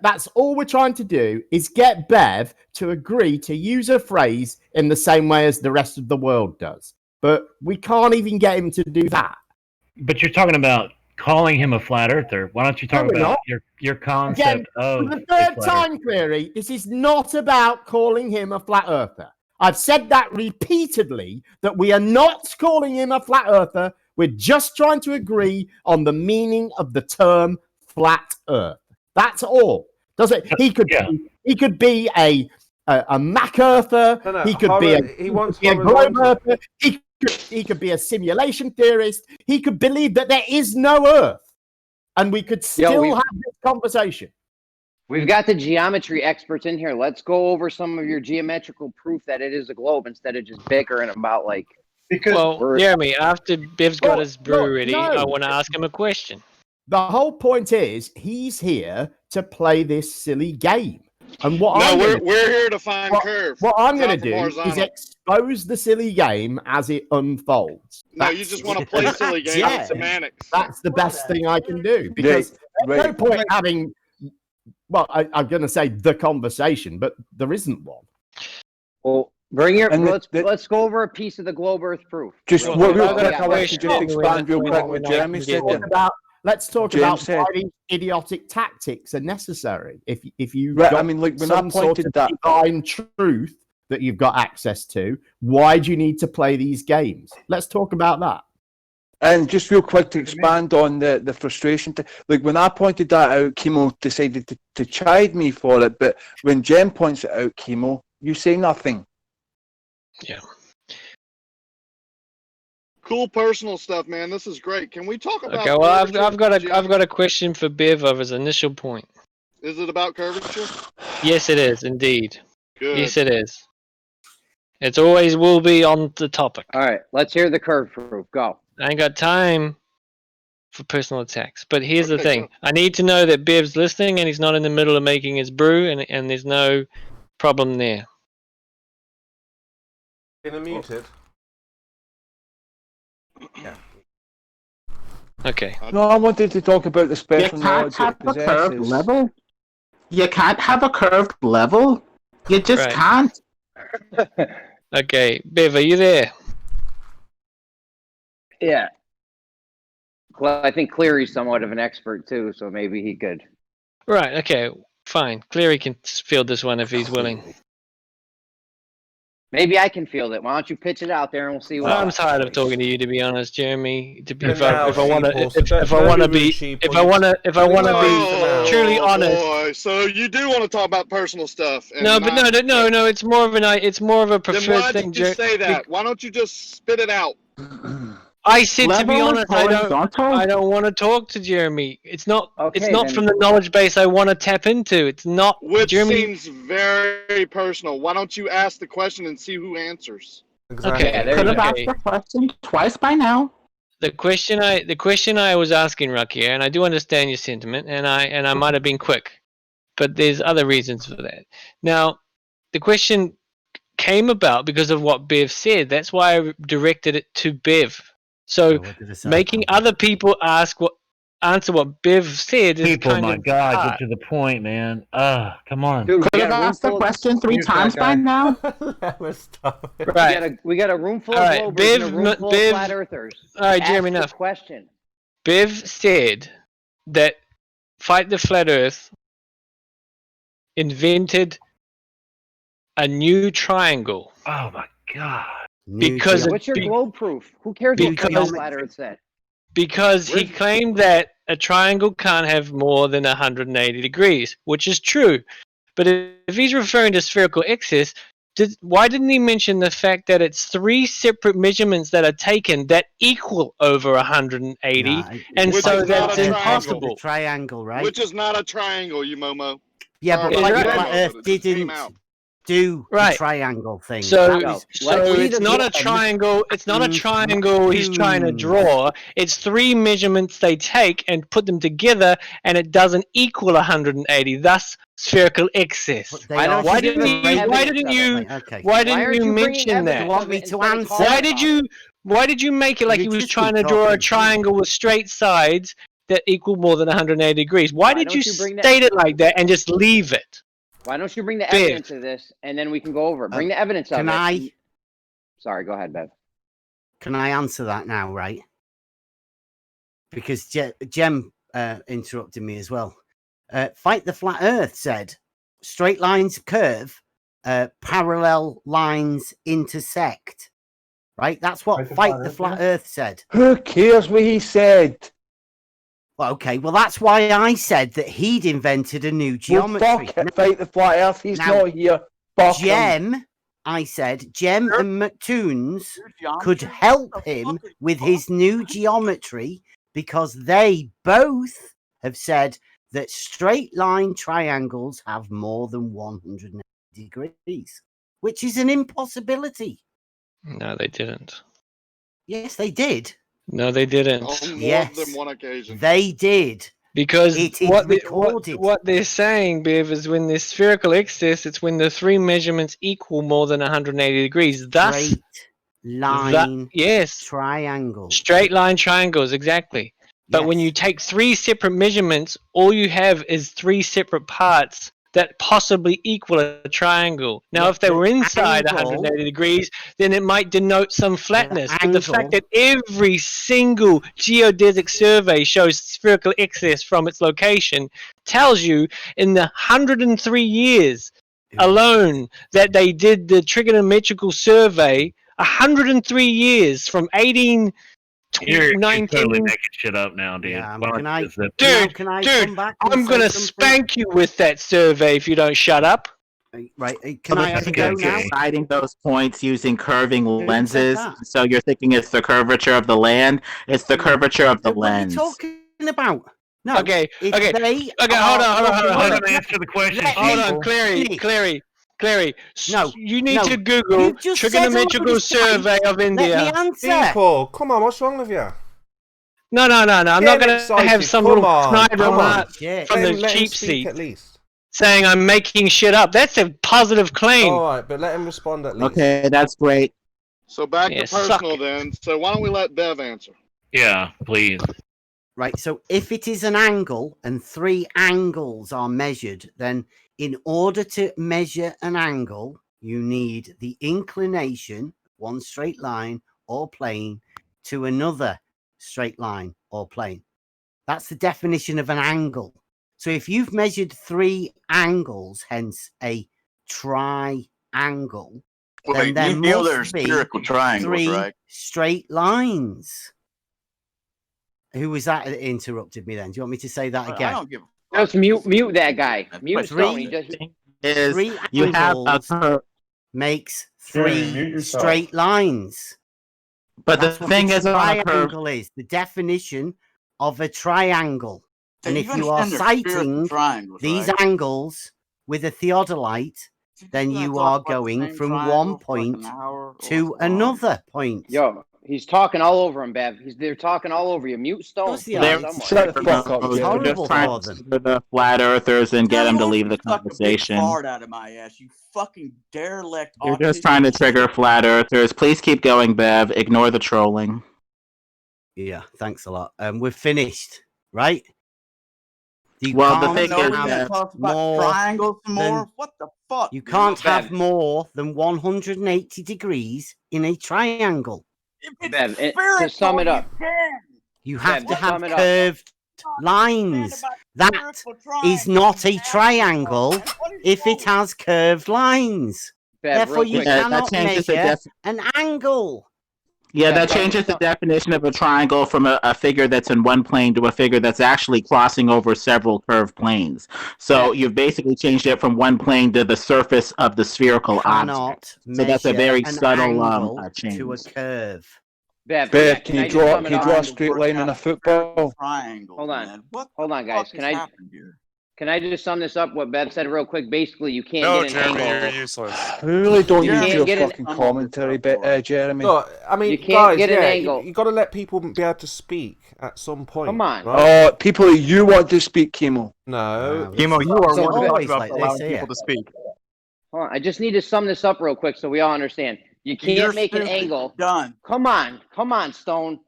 That's all we're trying to do is get Bev to agree to use a phrase in the same way as the rest of the world does. But we can't even get him to do that. But you're talking about calling him a flat earther. Why don't you talk No, we're about not. your concept Again, of for the a third flat time, Cleary, this is not about calling him a flat earther. I've said that repeatedly, that we are not calling him a flat earther. We're just trying to agree on the meaning of the term flat earth. That's all. Does it? He could be a Mac earther. No, He could be he wants a globe horizontal. earther. He could be a simulation theorist. He could believe that there is no earth. And we could still have this conversation. We've got the geometry experts in here. Let's go over some of your geometrical proof that it is a globe instead of just bickering about like. Well, Jeremy, after Bev's got his brew look, ready, no. I want to ask him a question. The whole point is he's here to play this silly game. And what we're here to find curve. What I'm going to not from do horizontal. is expose the silly game as it unfolds. No, you just want to play silly games with semantics. That's the best thing I can do because there's no point having. Well, I'm going to say the conversation, but there isn't one. Well, bring your. And Let's go over a piece of the globe Earth proof. Just Real real quick. quick, I want to just expand real quick what Jeremy said. Let's talk James about said- why these idiotic tactics are necessary. If you Right, got I mean, like, when I some sort pointed of that- divine truth that you've got access to, why do you need to play these games? Let's talk about that. And just real quick to expand on the frustration, like when I pointed that out, Chemo decided to chide me for it, but when Jem points it out, Chemo, you say nothing. Yeah. Cool personal stuff, man. This is great. Can we talk about? Okay, well, I've curvature? got a question for Bev of his initial point. Is it about curvature? Yes, it is indeed. Good. Yes, it is. It's always will be on the topic. All right, let's hear the curve proof. Go. I ain't got time for personal attacks. But here's the Okay, thing. go. I need to know that Bev's listening and he's not in the middle of making his brew and there's no problem there. Been muted. Yeah. Okay. No, I wanted to talk about the You special can't knowledge have it a curved possesses. level. You can't have a curved level. You just Right. can't. Okay, Bev, are you there? Yeah. Well, I think Cleary's somewhat of an expert too, so maybe he could. Right. Okay. Fine. Cleary can field this one if he's willing. Maybe I can field it. Why don't you pitch it out there and we'll see what. I'm tired of talking to you, to be honest, Jeremy. If now, I want to, sheeple, so if I don't want to be rude, be, sheeple. if I want to, if I want to be truly honest. Boy, so you do want to talk about personal stuff? And No, but no. It's more of a preferred then why thing. did you say that? Why don't you just spit it out? I said, to be Level honest, I don't want to talk to Jeremy. It's not then. from the knowledge base I want to tap into. It's not. Which Jeremy seems very personal. Why don't you ask the question and see who answers? Exactly. Okay, Could have asked the question twice by now. The question I was asking, Rakia, and I do understand your sentiment, and I might have been quick, but there's other reasons for that. Now, the question came about because of what Bev said. That's why I directed it to Bev. So making other people answer what Bev said is People, kind my of God, hard. get to the point, man. Come on. Could have asked the question 3 times by now. Right. We got a room full All of right, Globers and a room full of flat earthers. All right, Ask Jeremy, the enough. question. Bev said that Fight the Flat Earth invented a new triangle. Oh my God. Because What's your globe proof? Who cares what flat earth said? Because he claimed that a triangle can't have more than 180 degrees, which is true. But if he's referring to spherical axis, why didn't he mention the fact that it's 3 separate measurements that are taken that equal over 180, and Which so is not that's a triangle. impossible. Triangle, right? Which is not a triangle, you Momo. Yeah, but Sorry, like I the don't flat know, Earth but it just came didn't out. do Right. the triangle thing. So, That was- it's not a triangle. It's not a triangle he's trying to draw. It's 3 measurements they take and put them together, and it doesn't equal 180. Thus, spherical axis. Why didn't you mention that? You want me to answer? Why did you make it like You he was just trying keep to draw a talking. triangle with straight sides that equal more than 180 degrees? Why did don't you you bring that- state it like that and just leave it? Why don't you bring the Bev. evidence of this and then we can go over it? Bring the evidence of can it. I- Sorry, go ahead, Bev. Can I answer that now, right? Because Jem interrupted me as well. Fight the Flat Earth said, straight lines curve, parallel lines intersect. Right? That's what Fight the Flat Earth said. Who cares what he said? Well, okay, well, that's why I said that he'd invented a new geometry. Well, fuck it, Fight the Flat Earth. He's not here. Fuck him. Jem, I said, Jem and McToons could help him with his new geometry because they both have said that straight line triangles have more than 180 degrees, which is an impossibility. No, they didn't. Yes, they did. No, they didn't. On more Yes. than one occasion. They did. Because It is recorded. what they're saying, Bev, is when there's spherical axis, it's when the 3 measurements equal more than 180 degrees. Thus, Straight line yes, triangle. straight line triangles, exactly. But when you take 3 separate measurements, all you have is 3 separate parts that possibly equal a triangle. Now, if they were inside 180 degrees, then it might denote some flatness. But the fact that every single geodesic survey shows spherical axis from its location tells you in the 103 years alone that they did the trigonometrical survey, 103 years from 18... You're 19... totally making shit up now, dude. Dude, I'm going to spank you with that survey if you don't shut up. Right, can I have a go now? Deciding those points using curving lenses. So you're thinking it's the curvature of the land. It's the curvature of the lens. What are you talking about? No. Okay. Hold on. Answer the question. Hold on, Clary. No, you need to Google trigonometrical survey of India. People, come on, what's wrong with you? No. I'm not going to have some little snide remark from the Let him cheap speak seat at least. saying I'm making shit up. That's a positive claim. All right, but let him respond at least. Okay, that's great. So back Yeah, to personal then. So why don't we let Bev answer? Yeah, please. Right, so if it is an angle and 3 angles are measured, then in order to measure an angle, you need the inclination, one straight line or plane, to another straight line or plane. That's the definition of an angle. So if you've measured 3 angles, hence a triangle, then there must be triangles, 3 right? straight lines. Who was that interrupted me then? Do you want me to say that again? I don't give Just mute that guy. Mute Stone. He just Is 3 you have angles makes 3 straight lines. But That's the what thing a is, on a curve, triangle is the definition of a triangle. So And you if you are understand they're spherical citing triangles, these right? angles with a theodolite, then gonna you talk are about the going same from triangle one for like an point hour or to what's going on? another point. Yo, he's talking all over him, Bev. They're talking all over you. Mute Stone. Course they they're are. Shut the fuck up, It's Jeremy. horrible just trying for to them. trigger the flat earthers and get them to leave the Suck a big conversation. fart out of my ass, you fucking derelict. You're just trying to trigger flat earthers. Please keep going, Bev. Ignore the trolling. Yeah, thanks a lot. We're finished, right? You Well, the can't thing is have that talk about more triangles some than- more. What the fuck? You dude? can't Bev. have more than 180 degrees in a triangle. If it's Bev, spherical, to sum it up. you can. You have Bev, to to have sum it up. curved lines. That is not a triangle if it has curved lines. Bev, Therefore, real you quick. that cannot changes the measure an angle. Yeah, Yeah, that but- changes the definition of a triangle from a figure that's in one plane to a figure that's actually crossing over several curved planes. So you've basically changed it from one plane to the surface of the spherical Cannot object. So that's a measure very an subtle angle change. to a curve. Bev, Bev, can I just sum it up? draw a straight line on a football? Triangles, Hold on. man. What Hold on, the guys. fuck has happened here? Can I just sum this up? What Bev said real quick. Basically, you can't No, get an Jeremy, angle. you're useless. We really don't You need can't your get an- fucking commentary, Jeremy. No, I mean, You can't guys, get an yeah, angle. you got to let people be able to speak at some point. Come on. right? Oh, people, you want to speak, Chemo. No. Chemo, you are So one who talks always about like allowing this people here. to speak. Hold on. I just need to sum this up real quick so we all understand. You can't You're make an stupid. angle. Done. Come on, Stone.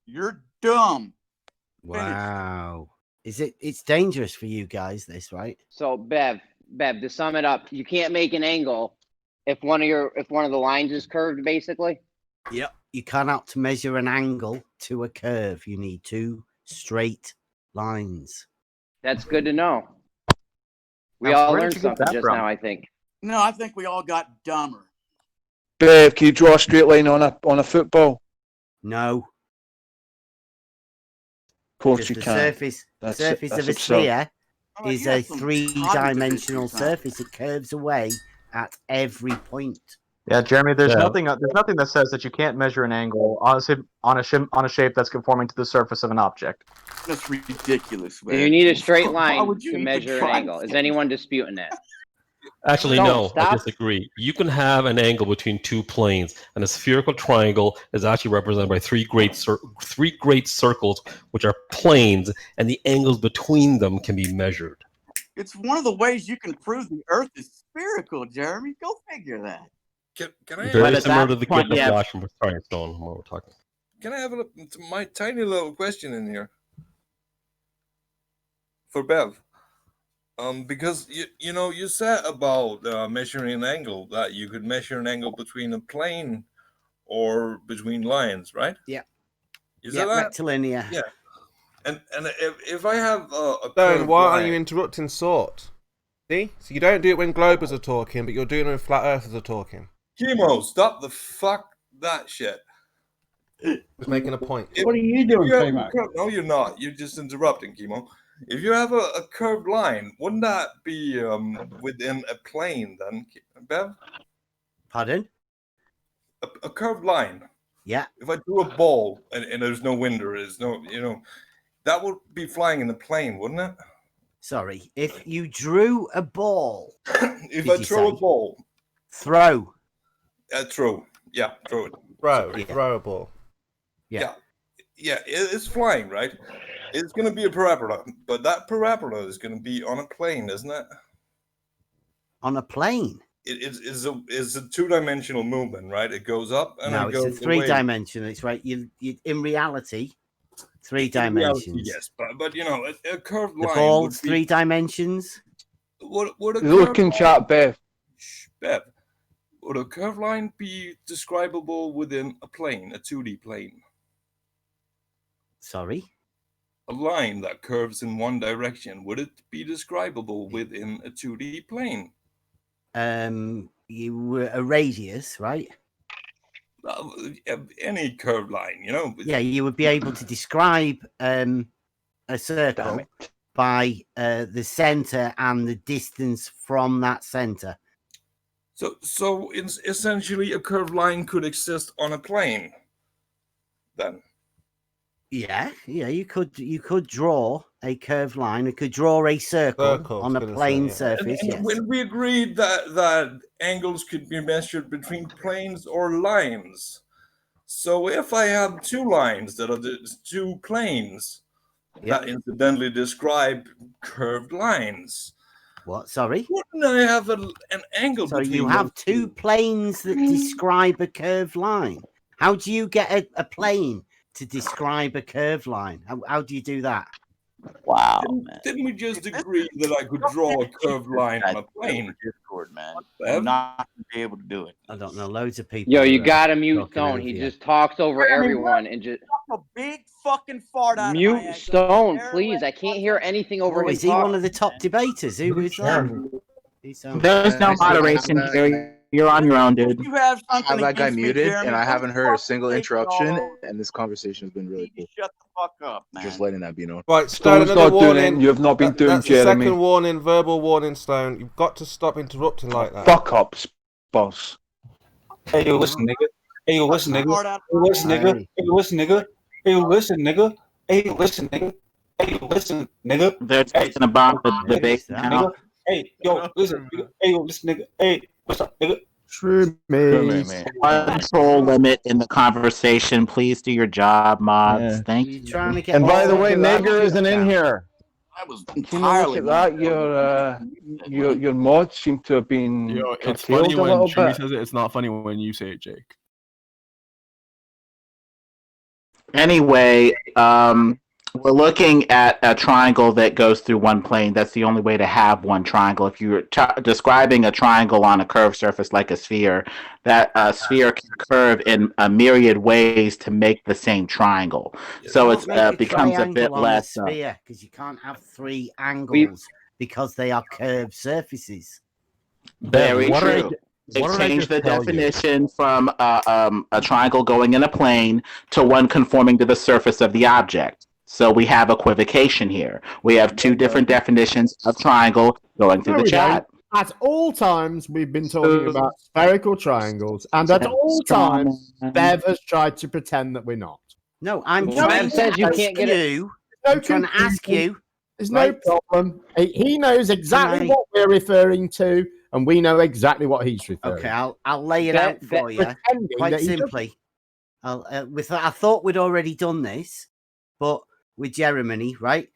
You're dumb. Wow. It's dangerous for you guys, this, right? So Bev, to sum it up, you can't make an angle if one of the lines is curved, basically. Yep. You cannot measure an angle to a curve. You need 2 straight lines. That's good to know. We Now, all where did learned you get something that just from? now, I think. No, I think we all got dumber. Bev, can you draw a straight line on a football? No. Of course Because you the can. surface That's of absurd. a sphere Oh, is you a have some 3-dimensional cognitive issues, surface. It curves away at every point. Yeah, Jeremy, there's Yeah. nothing that says that you can't measure an angle on a shape that's conforming to the surface of an object. huh? That's ridiculous, man. You need a straight Why line would you to even measure an try angle. Is to- anyone disputing that? Actually, Don't no, I stop. disagree. You can have an angle between 2 planes, and a spherical triangle is actually represented by three great circles, which are planes, and the angles between them can be measured. It's one of the ways you can prove the Earth is spherical, Jeremy. Go figure that. Can I Very at similar that to the point, gift yeah. of Flash from Sorry, Stone, what we're talking. can I have my tiny little question in here for Bev? Because you said about measuring an angle, that you could measure an angle between a plane or between lines, right? Yeah. You Yeah, said that? rectilinear. Yeah. And if I have a Stone, curved why line, are you interrupting Sort? See? So you don't do it when Globers are talking, but you're doing it when Flat Earthers are talking. Chemo, stop the fuck that shit. Just making a point. What are you doing, If you have Chemo? a curved- No, you're not. You're just interrupting, Chemo. If you have a curved line, wouldn't that be within a plane then, Bev? Pardon? A curved line. Yeah. If I drew a ball and there's no wind or there's no, that would be flying in a plane, wouldn't it? Sorry. If you drew a ball. If did I you throw say? a ball. Throw. Throw. Yeah, throw it. Throw a ball. Yeah, it's flying, right? It's going to be a parabola, but that parabola is going to be on a plane, isn't it? On a plane? It's a 2-dimensional movement, right? It goes up and No, it it's goes a 3-dimensional. It's right. You in reality, 3 dimensions. Yes, but a curved The line. ball's would be, 3 dimensions. Would a Look curved in line- chat, Bev. Bev, would a curved line be describable within a plane, a 2D plane? Sorry? A line that curves in one direction, would it be describable within a 2D plane? You were a radius, right? Any curved line, you know. Yeah, you would be able to describe a circle by the center and the distance from that center. So it's essentially a curved line could exist on a plane, then. Yeah, you could draw a curved line. You could draw a circle on a plane surface. And Yes. when we agreed that angles could be measured between planes or lines, so if I have two lines that are two planes that incidentally describe curved lines. What? Sorry? Wouldn't I have an angle So between you have those two planes that describe a curved line. How do you get a plane to describe a curved line? How do you do that? Wow. Didn't we just agree that I could draw a curved line on a plane? Discord, man. I'm not going to be able to do it. I don't know. Loads of people. Yo, you gotta mute talking Stone. over He you. just talks over everyone and just A big fucking fart out of my mute ass. Stone, please. I can't hear anything over Oh, him. is he one of the top debaters? Who is that? There's no moderation here. You're on your own, dude. You have I have something that guy against me, muted, Jeremy, and I don't haven't heard a fucking single take it interruption, all. and this conversation has been really cool. Shut the fuck up, man. Just letting that be known. Right, Stone's Stone, another not doing warning. it. You have not been doing, That's the Jeremy. second warning, verbal warning, Stone. You've got to stop interrupting like that. Fuck up, boss. Hey, yo, listen, nigga. Hey, yo, listen, nigga. Hey, listen, nigga. Hey, listen, nigga. Hey, listen, nigga. Hey, listen, nigga. Hey, listen, nigga. They're talking about the debate now. Nigga. Hey, yo, listen, nigga. Hey, yo, listen, nigga. Hey, what's up, nigga? True, man. Control limit in the conversation. Please do your job, mods. Yeah. Thank you. Trying to get And by the all way, the Nigger isn't in here. I was Can you look entirely at that? Your mods seem to have been Yo, it's curtailed funny a when little Jimmy bit. says it. It's not funny when you say it, Jake. Anyway, we're looking at a triangle that goes through one plane. That's the only way to have one triangle. If you're describing a triangle on a curved surface like a sphere, that sphere can curve in a myriad ways to make the same triangle. So it becomes a bit less. Because you can't have three angles because they are curved surfaces. Very true. They changed the definition from a triangle going in a plane to one conforming to the surface of the object. So we have equivocation here. We have two different definitions of triangle going through the chat. At all times, we've been talking about spherical triangles, and at all times, Bev has tried to pretend that we're not. No, I'm No, trying he says to you ask can't get it. you. No I'm trying to ask you. There's no problem. He knows exactly what we're referring to, and we know exactly what he's referring. Okay, I'll lay it out for you quite simply. I thought we'd already done this, but with Jeremy, right?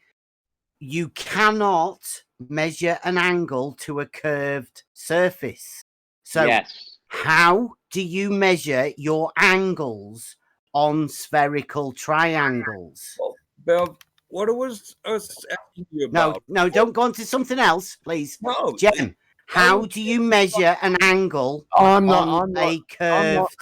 You cannot measure an angle to a curved surface. So how do you measure your angles on spherical triangles? Well, what was us asking you about? No, don't go on to something else, please. No, Jem, how do you measure an angle I'm on not a curved?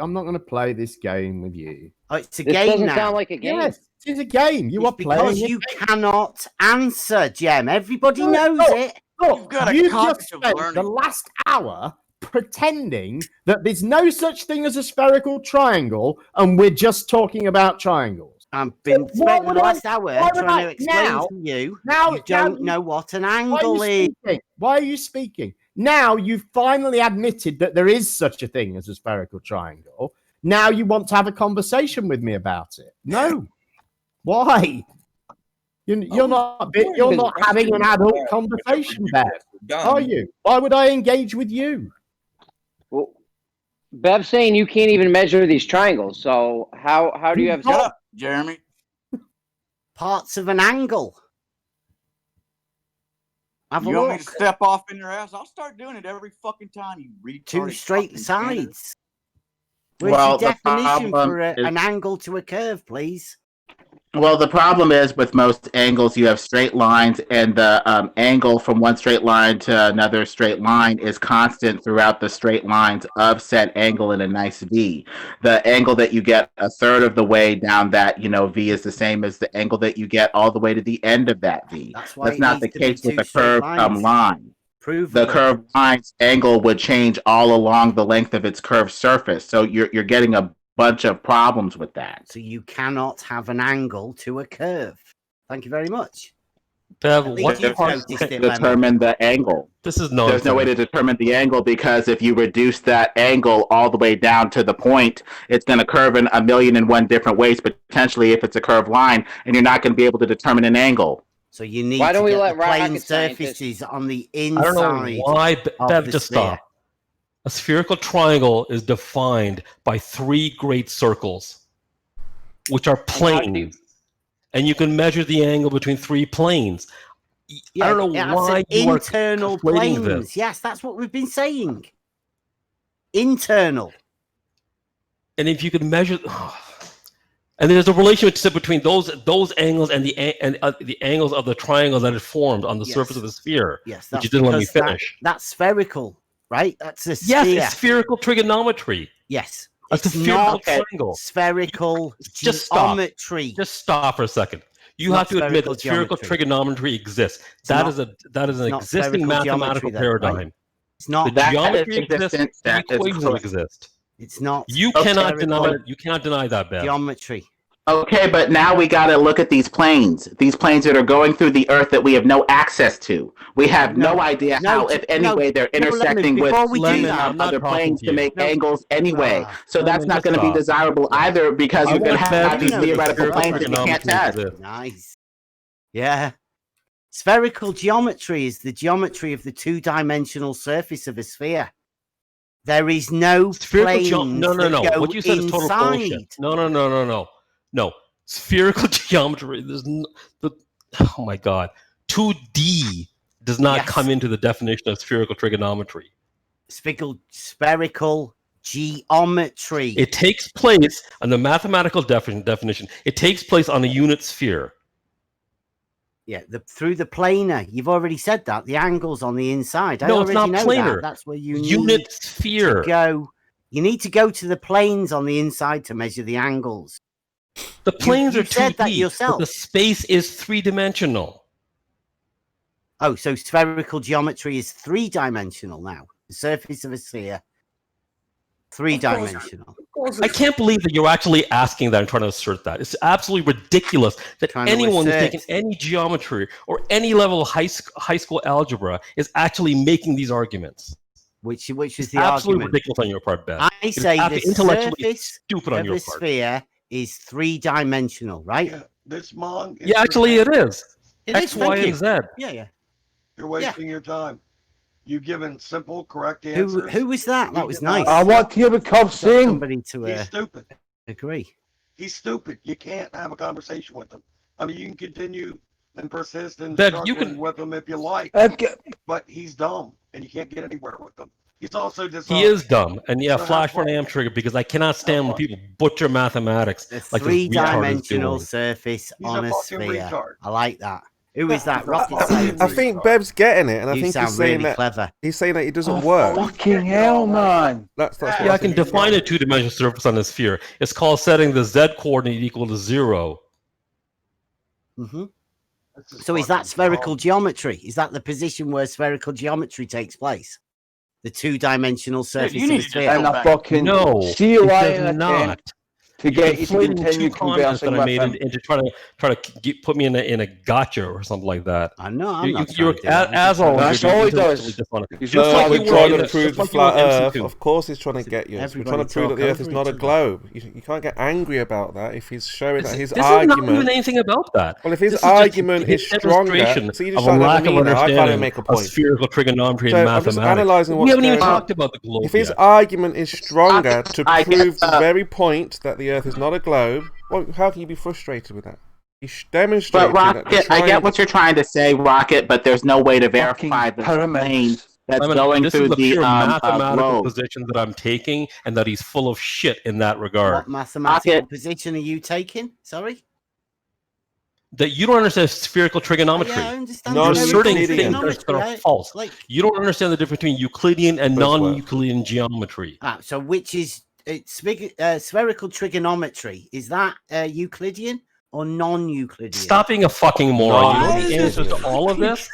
I'm not gonna play this game with you. Oh, it's a This game doesn't now. sound like a game. Yes, it is a game. You are playing because it. you cannot answer, Jem. Everybody knows it. Look, you've just spent the last hour pretending that there's no such thing as a spherical triangle, and we're just talking about triangles. I've been spending the last hour why would trying I- to explain now- to you. now- You don't now- know what an Why are angle you is. speaking? Why are you speaking? Now you've finally admitted that there is such a thing as a spherical triangle. Now you want to have a conversation with me about it. No. Why? You're not having an adult conversation there, are you? Why would I engage with you? Well, Bev's saying you can't even measure these triangles. So how do you have? Shut up, Jeremy. Parts of an angle. Have a You want me look. to step off in your ass? I'll start doing it every fucking time, you retarded. Two straight fucking standard. sides. Where's Well, your the definition problem for is- an angle to a curve, please? Well, the problem is with most angles, you have straight lines, and the angle from one straight line to another straight line is constant throughout the straight lines of said angle in a nice V. The angle that you get a third of the way down that, V is the same as the angle that you get all the way to the end of that V. That's not the case with a curved line. Prove The curved line's angle would change all along the length of its curved surface. So you're getting a bunch of problems with that. So you cannot have an angle to a curve. Thank you very much. What determine the angle? This is nonsense. There's no way to determine the angle because if you reduce that angle all the way down to the point, it's going to curve in 1,000,001 different ways, potentially if it's a curved line, and you're not going to be able to determine an angle. So you need Why to don't we get let the plane rocket scientists- surfaces on the inside. I don't know why, of Bev, the just sphere. stop. A spherical triangle is defined by 3 great circles, which are planes. And you can measure the angle between 3 planes. I don't know Yeah, why that's you internal are conflating planes. this. Yes, that's what we've been saying. Internal. And if you can measure... And there's a relationship between those angles and the angles of the triangle that it formed on the surface of the sphere. Yes, which you didn't let me because finish. That's spherical, right? That's a sphere. Yes, it's spherical trigonometry. Yes. It's a It's spherical not triangle. Spherical Just stop. geometry. Just stop for a second. You It's have not to admit that spherical spherical geometry. trigonometry exists. It's That not- is an not existing spherical mathematical geometry then, right? paradigm. It's not The That geometry is exists. existent, The that is equations correct. exist. It's not. You Okay. cannot deny it. You cannot deny that, Bev. Geometry. Okay, but now we got to look at these planes that are going through the Earth that we have no access to. We have no idea how, if any way, they're intersecting with other planes to make angles anyway. So that's not going to be desirable either because you're going to have these theoretical planes that you can't test. Nice. Yeah. Spherical geometry is the geometry of the 2-dimensional surface of a sphere. There is no planes No. that go What you said is total inside. bullshit. No. Spherical geometry. Oh my God. 2D does not come into the definition of spherical trigonometry. Spherical geometry. It takes place on the mathematical definition. It takes place on a unit sphere. Yeah, through the planar. You've already said that. The angle's on the inside. No, it's not know planar. That. That's where you Unit need sphere. to go. You need to go to the planes on the inside to measure the angles. The planes you are 2D, said that yourself. but the space is 3-dimensional. Oh, so spherical geometry is 3-dimensional now. The surface of a sphere, 3-dimensional. I can't believe that you're actually asking that and trying to assert that. It's absolutely ridiculous that anyone who's taken any geometry or any level of high school algebra is actually making these arguments. Which is the absolutely argument? ridiculous on your part, Ben. I say the intellectually surface stupid on of your the part. sphere is 3-dimensional, right? This Mong. Yeah, actually, it is. It X, is, Y, thank you. and Z. Yeah. You're wasting your time. You've given simple, correct answers. Who was that? That was nice. I want to hear the cop sing. Somebody to He's stupid. agree. He's stupid. You can't have a conversation with him. I mean, you can continue and persist and Bev, struggling with him if you like, but he's dumb, and you can't get anywhere with him. He's also dishonest. He is dumb. And yeah, So flash have for an fun. amp trigger because I cannot stand when people butcher mathematics. A like this retard is 3-dimensional doing. surface He's on a a fucking sphere. retard. I like that. Who is that? Rocket scientist. I think Bev's getting it, and I You think sound he's saying really that clever. he's saying that it doesn't work. Fucking hell, man. That's what Yeah, I can define a 2-dimensional surface on a sphere. It's called setting the z coordinate equal to 0. Mm-hmm. So is that spherical geometry? Is that the position where spherical geometry takes place? The 2-dimensional surface you of need a to sphere. just And I fucking No, see you it right does in a not. tent to get you to conflating continue two concepts conversing that I with made him. into try to put me in a gotcha or something like that. I know. I'm not You're trying to do that. as always. That's you're all he intellectually does. dishonest. He's Just not like we're you were trying in to the- prove just the like you were in flat MC2. Earth. Of course, he's trying to get you. We're trying to Everybody prove that the talk Earth is over not a each globe. You can't get angry about that if he's showing that his This is not even argument. anything about that. Well, if his This is just argument his is stronger, demonstration so you're of just a trying lack to of demean it. I can't even understanding make a of point. spherical trigonometry So and I'm just mathematics. analysing We what's haven't even going on. talked about the globe If his yet. argument is stronger to I prove guess, the very point that the Earth is not a globe, well, how can you be frustrated with that? He's demonstrating But that the Rocket, I get what you're trying to say, Rocket, but there's no way to verify the plane that's going this through is a the pure mathematical globe. position that I'm taking, and that he's full of shit in that regard. What mathematical position are you taking? Sorry? that you don't understand spherical trigonometry. Yeah, I understand You're asserting Non-Euclidean. things that are trigonometry, false. like- You don't understand the difference between Euclidean and Buzzword. non-Euclidean geometry. So which is spherical trigonometry? Is that Euclidean or non-Euclidean? Stop being a fucking moron. You know the Non-Euclidean. answers to all of this?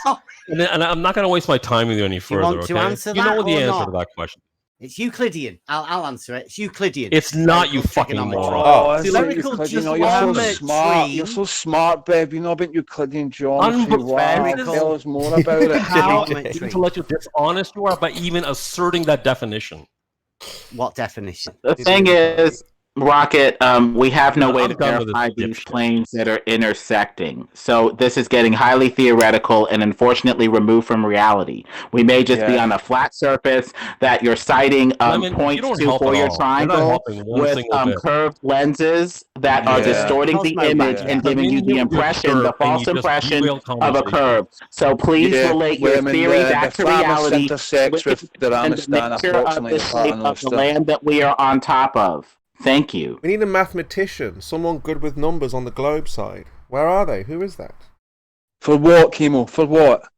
And I'm not going to waste my time with you any further, want to okay? answer You know that the or answer not? to that question. It's Euclidean. I'll answer it. It's Euclidean. It's not, you Spherical fucking trigonometry. moron. Oh, it's like Spherical Euclidean. You're so geometry. smart. You're so smart, Bev. You know about Euclidean geometry. Wow, Spherical tell us more about it. How Geometry. intellectual dishonest you are by even asserting that definition. What definition? The thing is, Rocket, we have no way I'm to done with this verify these dipshit. planes that are intersecting. So this is getting highly theoretical and unfortunately removed from reality. We may just be Yeah. on a flat surface that you're citing Lemon, you points don't to help for at your all. You're not triangle helping one with single bit. curved lenses that are Yeah. distorting the Cosmo image back, and yeah. giving you the impression, the false impression of a curve. So please relate your theory back to reality intersects with the and the Ramestan nature of approximately the the shape pattern of of the stuff. land that we are on top of. Thank you. We need a mathematician, someone good with numbers on the globe side. Where are they? Who is that? For what, Chemo? For what?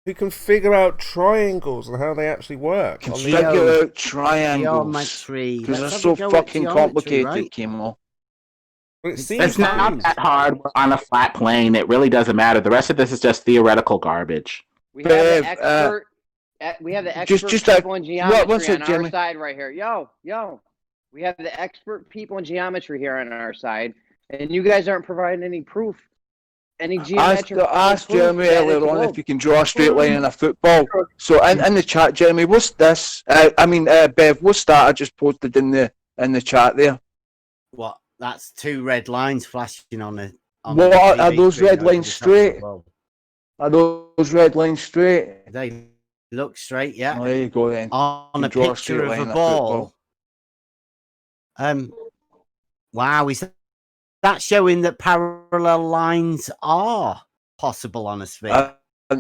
Who can figure out triangles and how they actually work? Can on the- figure out triangles. Geometry. Because they're Let's so have a go at fucking geometry, complicated, right? Chemo. Well, it seems It's not used. that hard. We're on a flat plane. It really doesn't matter. The rest of this is just theoretical garbage. We have the Bev, expert. We have the just- expert just people a- in geometry what's it, on our Jimmy? side right here. Yo. We have the expert people in geometry here on our side, and you guys aren't providing any proof. Any geometrical Ask proof Jeremy that earlier it's a on globe. if you can draw a straight line in a football. So in the chat, Jeremy, what's this? Bev, what's that I just posted in the chat there? What? That's two red lines flashing on the. On What the are TV those screen red over lines the top of the straight? world. Are those red lines straight? They look straight, yeah. Oh, there you go then. On You a draw a picture straight of line a in a ball. Wow, is that showing that parallel lines are possible on a sphere?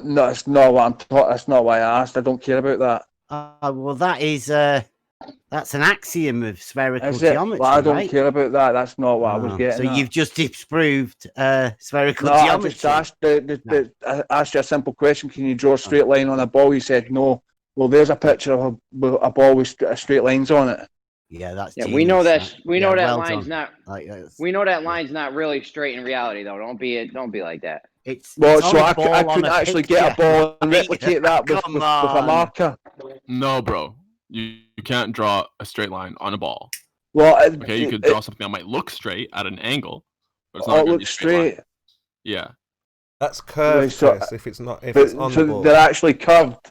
No, that's not what I'm taught. That's not why I asked. I don't care about that. Well, that is that's an axiom of spherical Is it? geometry, Well, I don't right? care about that. That's not what I was Oh, getting so at. you've just disproved spherical No, I geometry. just asked I asked you a simple question. Can you draw a straight line on a ball? You said no. Well, there's a picture of a ball with straight lines on it. Yeah, that's we know genius, that. We know that well line's done. not. We know that line's not really straight in reality, though. Don't be like that. It's Well, so I couldn't actually get a ball and replicate that with a marker. No, bro. You can't draw a straight line on a ball. Well, okay, you could draw something that might look straight at an angle, but it's not it going to be looks straight. straight. Yeah. That's curved, So- Chris, if it's not. If But- it's on so the ball. they're actually curved.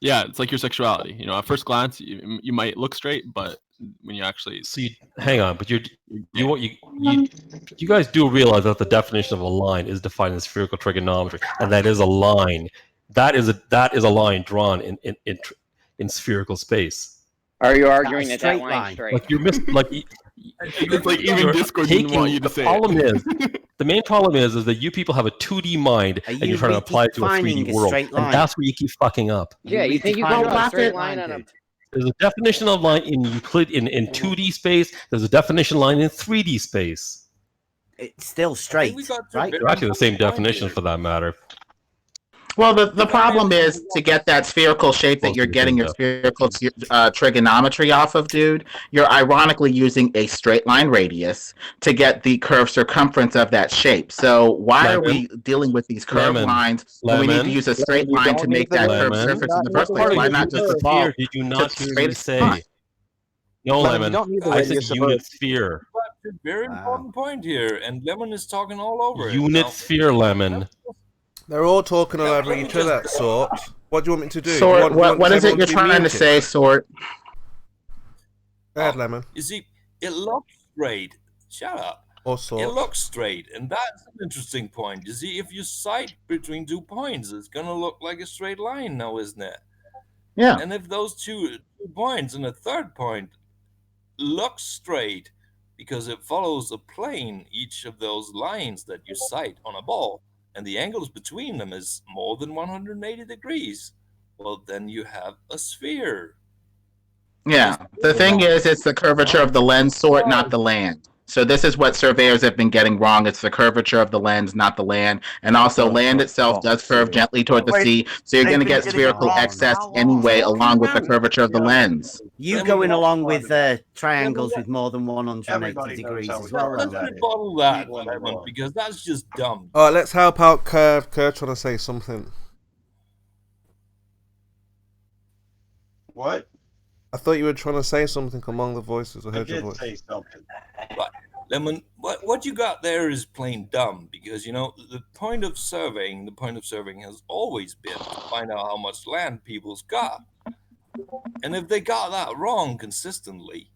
Yeah, it's like your sexuality. You know, at first glance, you might look straight, but when you actually Hang on, but you guys do realize that the definition of a line is defined as spherical trigonometry, and that is a line. That is a line drawn in spherical space. Are you arguing that line's straight? Like it's like even Discord didn't want you to say it. The main problem is that you people have a 2D mind and you're trying to apply it to a 3D world, straight line? and that's where you keep fucking up. Yeah, you think you can draw a straight line on a? There's a definition of line in Euclid in 2D space. There's a definition line in 3D space. It's still straight, right? They're actually the same definition for that matter. Well, the problem is to get that spherical shape that you're getting your spherical trigonometry off of, dude. You're ironically using a straight line radius to get the curved circumference of that shape. So why are we dealing with these curved lines when we need to use a straight line to make that curved surface in the first place? Why not just the ball? Did you not just hear straight me as say? fuck? No, Lemon, Lemon. you don't need the I said radius of unit Earth. sphere. That's a very important point here, and Lemon is talking all over it. Unit Now, sphere, Lemon. They're all talking all over each other, Sort. What do you want me to do? Sort, what is it everyone you're be trying to muted? say, Sort? Go ahead, Lemon. You see, it looks straight. Shut up. Or It Sort. looks straight, and that's an interesting point. You see, if you sight between 2 points, it's gonna look like a straight line now, isn't it? Yeah. And if those two points and a third point look straight because it follows a plane, each of those lines that you sight on a ball, and the angles between them is more than 180 degrees, well, then you have a sphere. Yeah. The thing is, it's the curvature of the lens, Sort, not the land. So this is what surveyors have been getting wrong. It's the curvature of the lens, not the land. And also land itself does curve gently toward the sea. So you're going to get spherical excess anyway, along with the curvature of the lens. You going along with triangles with more than 180 degrees as well, Let's though. rebuttal that, Lemon, because that's just dumb. All right, let's help out Curve. Curve trying to say something. What? I thought you were trying to say something among the voices. I heard your did voice. say something. Right. Lemon, what you got there is plain dumb, because, the point of surveying has always been to find out how much land people's got. And if they got that wrong consistently,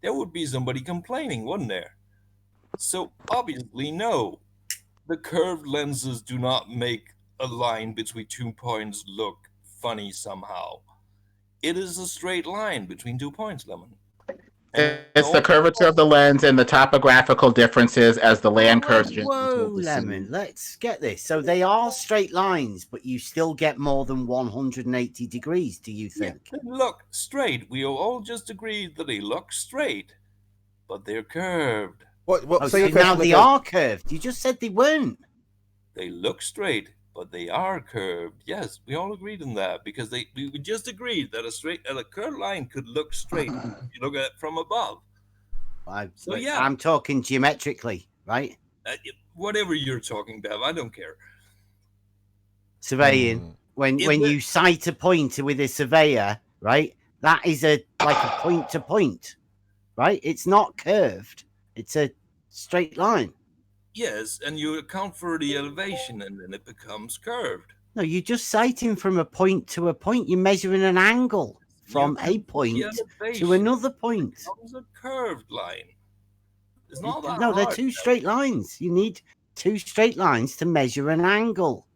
there would be somebody complaining, wouldn't there? So obviously, no. The curved lenses do not make a line between 2 points look funny somehow. It is a straight line between 2 points, Lemon. It's the curvature of the lens and the topographical differences as the land curves. Whoa, Lemon, let's get this. So they are straight lines, but you still get more than 180 degrees, do you think? They look straight. We all just agreed that they look straight, but they're curved. So now they are curved. You just said they weren't. They look straight, but they are curved. Yes, we all agreed on that, because we just agreed that a curved line could look straight if you look at it from above. I'm talking geometrically, right? Whatever you're talking, Bev, I don't care. Surveying. When you sight a point with a surveyor, right? That is like a point to point, right? It's not curved. It's a straight line. Yes, and you account for the elevation, and then it becomes curved. No, you're just sighting from a point to a point. You're measuring an angle from a point to another point. It becomes a curved line. It's not that No, they're hard. two straight lines. You need two straight lines to measure an angle.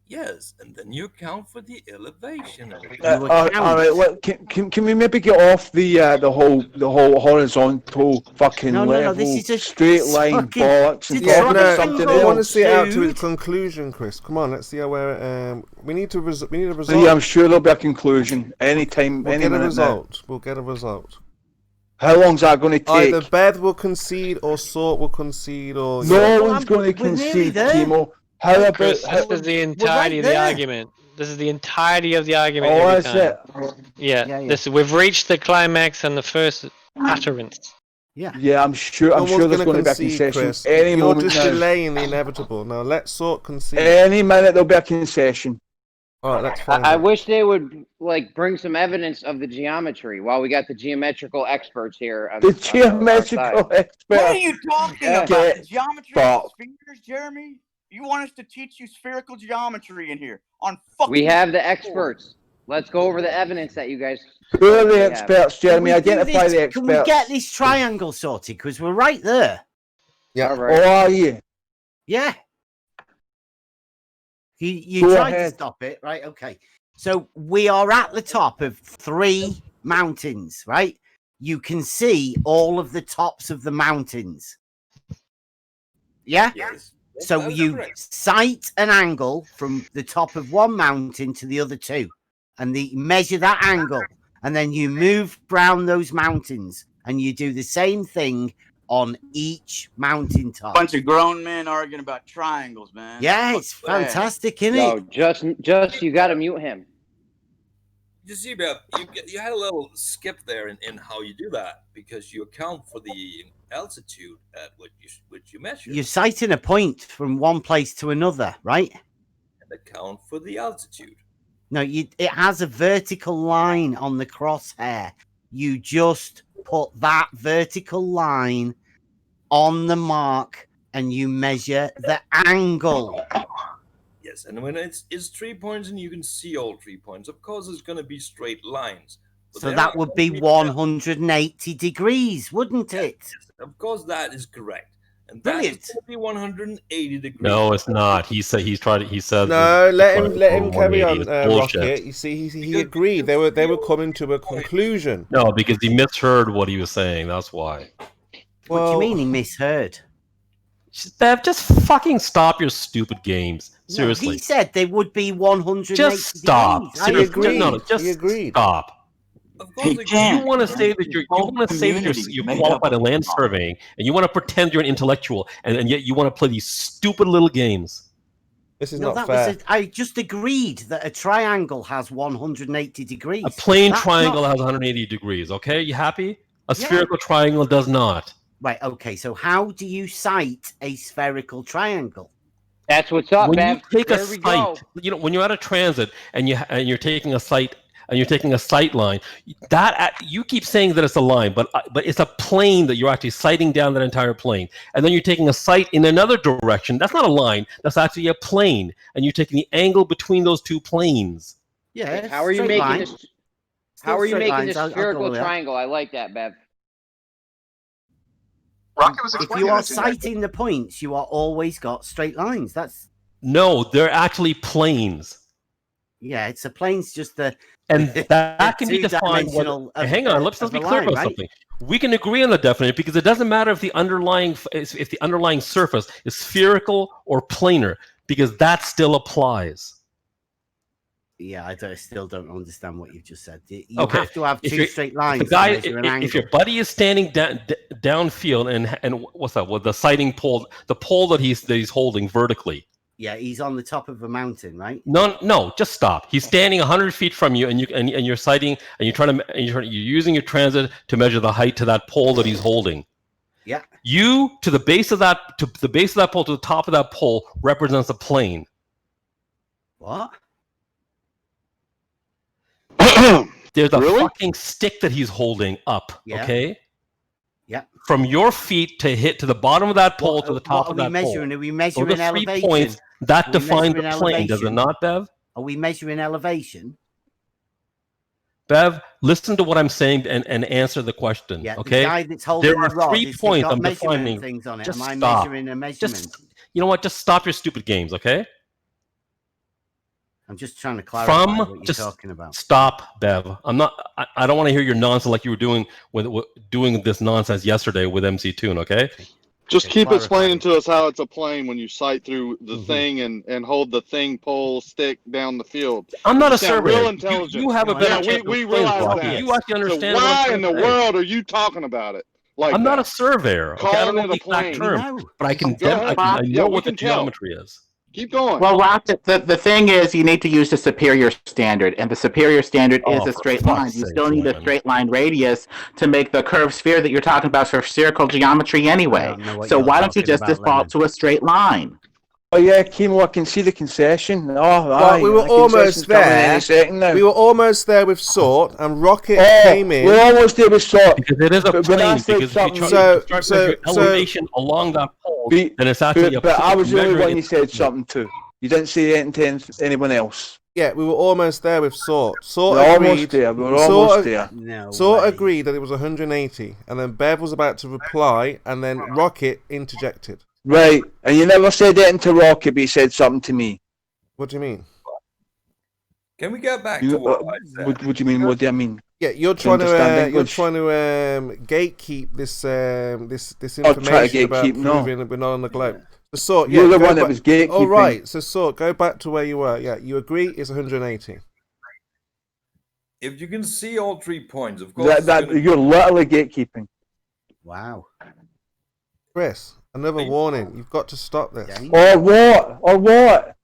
Yes, and then you account for the elevation. All right, look, can we maybe get off the whole horizontal fucking level, this is a straight line fucking- bollocks and Yeah, talk about something I want to else? see it out to its conclusion, Chris. Come on, let's see how we need a result. Yeah, I'm sure there'll be a conclusion anytime, We'll any get a minute now. result. We'll get a result. How long's that going to take? Either Beth will concede, or Sort will concede, or No one's going to concede, Timo. How about Chris, this is the entirety of the argument. This is the entirety of the argument. Oh, every that's time. it. Yeah. We've reached the climax and the first utterance. Yeah, I'm sure No one's there's going to be a concede, concession Chris. any You're moment just now. delaying the inevitable. Now let's Sort concede. Any minute there'll be a concession. All right, let's find I out. wish they would bring some evidence of the geometry while we got the geometrical experts here. On The our geometrical side. expert. What are you talking about? Get The geometry of fucked. spheres, Jeremy? You want us to teach you spherical geometry in here on fucking? We have the experts. Let's go over the evidence that you guys. Who are the have. experts, Jeremy? Can we do Identify this? the experts. Can we get this triangle sorted? Because we're right there. Yeah. All right. Or are you? Yeah. You Go tried ahead. to stop it, right? Okay. So we are at the top of 3 mountains, right? You can see all of the tops of the mountains. Yeah? Yes. So That's you correct. sight an angle from the top of one mountain to the other 2, and measure that angle, and then you move round those mountains, and you do the same thing on each mountaintop. Bunch of grown men arguing about triangles, man. Yeah, it's Fuck that. fantastic, isn't No, it? just you got to mute him. You see, Bev, you had a little skip there in how you do that, because you account for the altitude at which you measure, You're sighting a point from one place to another, right? and account for the altitude. No, it has a vertical line on the crosshair. You just put that vertical line on the mark and you measure the angle. Yes, and when it's 3 points and you can see all 3 points, of course it's going to be straight lines. But So they're that not would gonna be 180 degrees, wouldn't it? Of course, that is correct. And Brilliant. that is going to be 180 degrees. No, it's not. He said he said. No, let him carry 180 on, is bullshit. Rocket. You see, he agreed. They were coming to a conclusion. No, because he misheard what he was saying. That's why. What do you mean he misheard? Bev, just fucking stop your stupid games. No, Seriously. he said they would be 180 Just stop. degrees. I Seriously. agree. No, just stop. Of course they You can. want to say that you're qualified in land surveying, and you want to pretend you're an intellectual, and yet you want to play these stupid little games. This is No, not that fair. was I just agreed that a triangle has 180 degrees. A plane That's triangle not- has 180 degrees. Okay, you happy? A spherical triangle does not. Right. Okay. So how do you cite a spherical triangle? That's what's up, When Bev. you take There a we go. sight, when you're at a transit and you're taking a sight and you're taking a sight line, that you keep saying that it's a line, but it's a plane that you're actually sighting down that entire plane, and then you're taking a sight in another direction. That's not a line. That's actually a plane, and you're taking the angle between those two planes. Yeah. How are you straight making line. this? Still How are you straight making lines, this I'll go spherical with that. triangle? I like that, Bev. Rocket was If explaining you are this to me. citing the points, you are always got straight lines. That's No, they're actually planes. yeah. It's a plane's just the And that can be defined. two-dimensional of- Hang on, let's of be a clear line, about right? something. We can agree on the definition because it doesn't matter if the underlying surface is spherical or planar, because that still applies. Yeah, I still don't understand what you've just said. You Okay, have to have if two you're- straight if lines the guy, to measure an angle. if your buddy is standing downfield and what's that? With the sighting pole, the pole that he's holding vertically. Yeah, he's on the top of a mountain, right? No, just stop. He's standing 100 feet from you, and you're sighting, and you're using your transit to measure the height to that pole that he's holding. Yeah. You to the base of that pole, to the top of that pole, represents a plane. What? There's a fucking stick that he's holding up. Yeah. Okay. Yeah. From your feet to hit to the bottom of that pole to the top of that measuring? pole. Are we Those measuring are 3 elevation? points that Are we define the measuring plane, does it elevation? not, Bev? Are we measuring elevation? Bev, listen to what I'm saying and answer the question. Yeah, okay. the guy that's holding There are the rod, 3 has he points got I'm measurement defining. things on it? Just Am I stop. measuring a measurement? You know what? Just stop your stupid games, okay? I'm just trying to clarify what you're Just talking about. stop, Bev. I don't want to hear your nonsense like you were doing with doing this nonsense yesterday with MC Toon, okay? Just keep clarify. explaining to us how it's a plane when you sight through the thing and hold the thing pole stick down the field. I'm not You a sound surveyor. real intelligent. You have a better Yeah, chance we of realize explaining that. it. You actually understand So what I'm why trying in to the say. world are you talking about it? Like I'm not a that? surveyor. Okay? I don't Calling know it the a exact plane. term, but I can. Go ahead. I Yeah, know we what the can tell. geometry is. Keep going. Well, Rocket, the thing is, you need to use the superior standard, and the superior standard is Oh, a for straight line. fuck's You sake, still need a Simon. straight line radius to make the curved sphere that you're talking about for spherical geometry anyway. what So you're why don't you talking just about, default to a straight line? Oh yeah, Kimo, I can see the concession. Oh, Well, we were the concession's almost coming there. any second now. We were almost there with Sort, and Rocket came in. We're almost there with Sort. Because it is a But I plane. said Because if you something- try to measure elevation along that pole, then it's actually a But I was the only measuring one you said something to. You didn't say anything to anyone else. Yeah, we were almost there with Sort. Sort We're agreed. almost there. We're Sort almost ag- there. No Sort way. agreed that it was 180, and then Bev was about to reply, and then Rocket interjected. Right, and you never said anything to Rocket, but you said something to me. What do you mean? Can we get back You, to what I said? what do you mean? What do I mean? Yeah, you're Do you trying to understand English? gatekeep this this I'll try to information about gatekeep, no. proving that we're not on the globe. So Sort, You're the go one that back- was gatekeeping. Oh right, so Sort, go back to where you were. Yeah, you agree it's 180. If you can see all 3 points, of course. You're literally gatekeeping. Wow. Chris, another warning. You've got to stop this. Or what? Or what?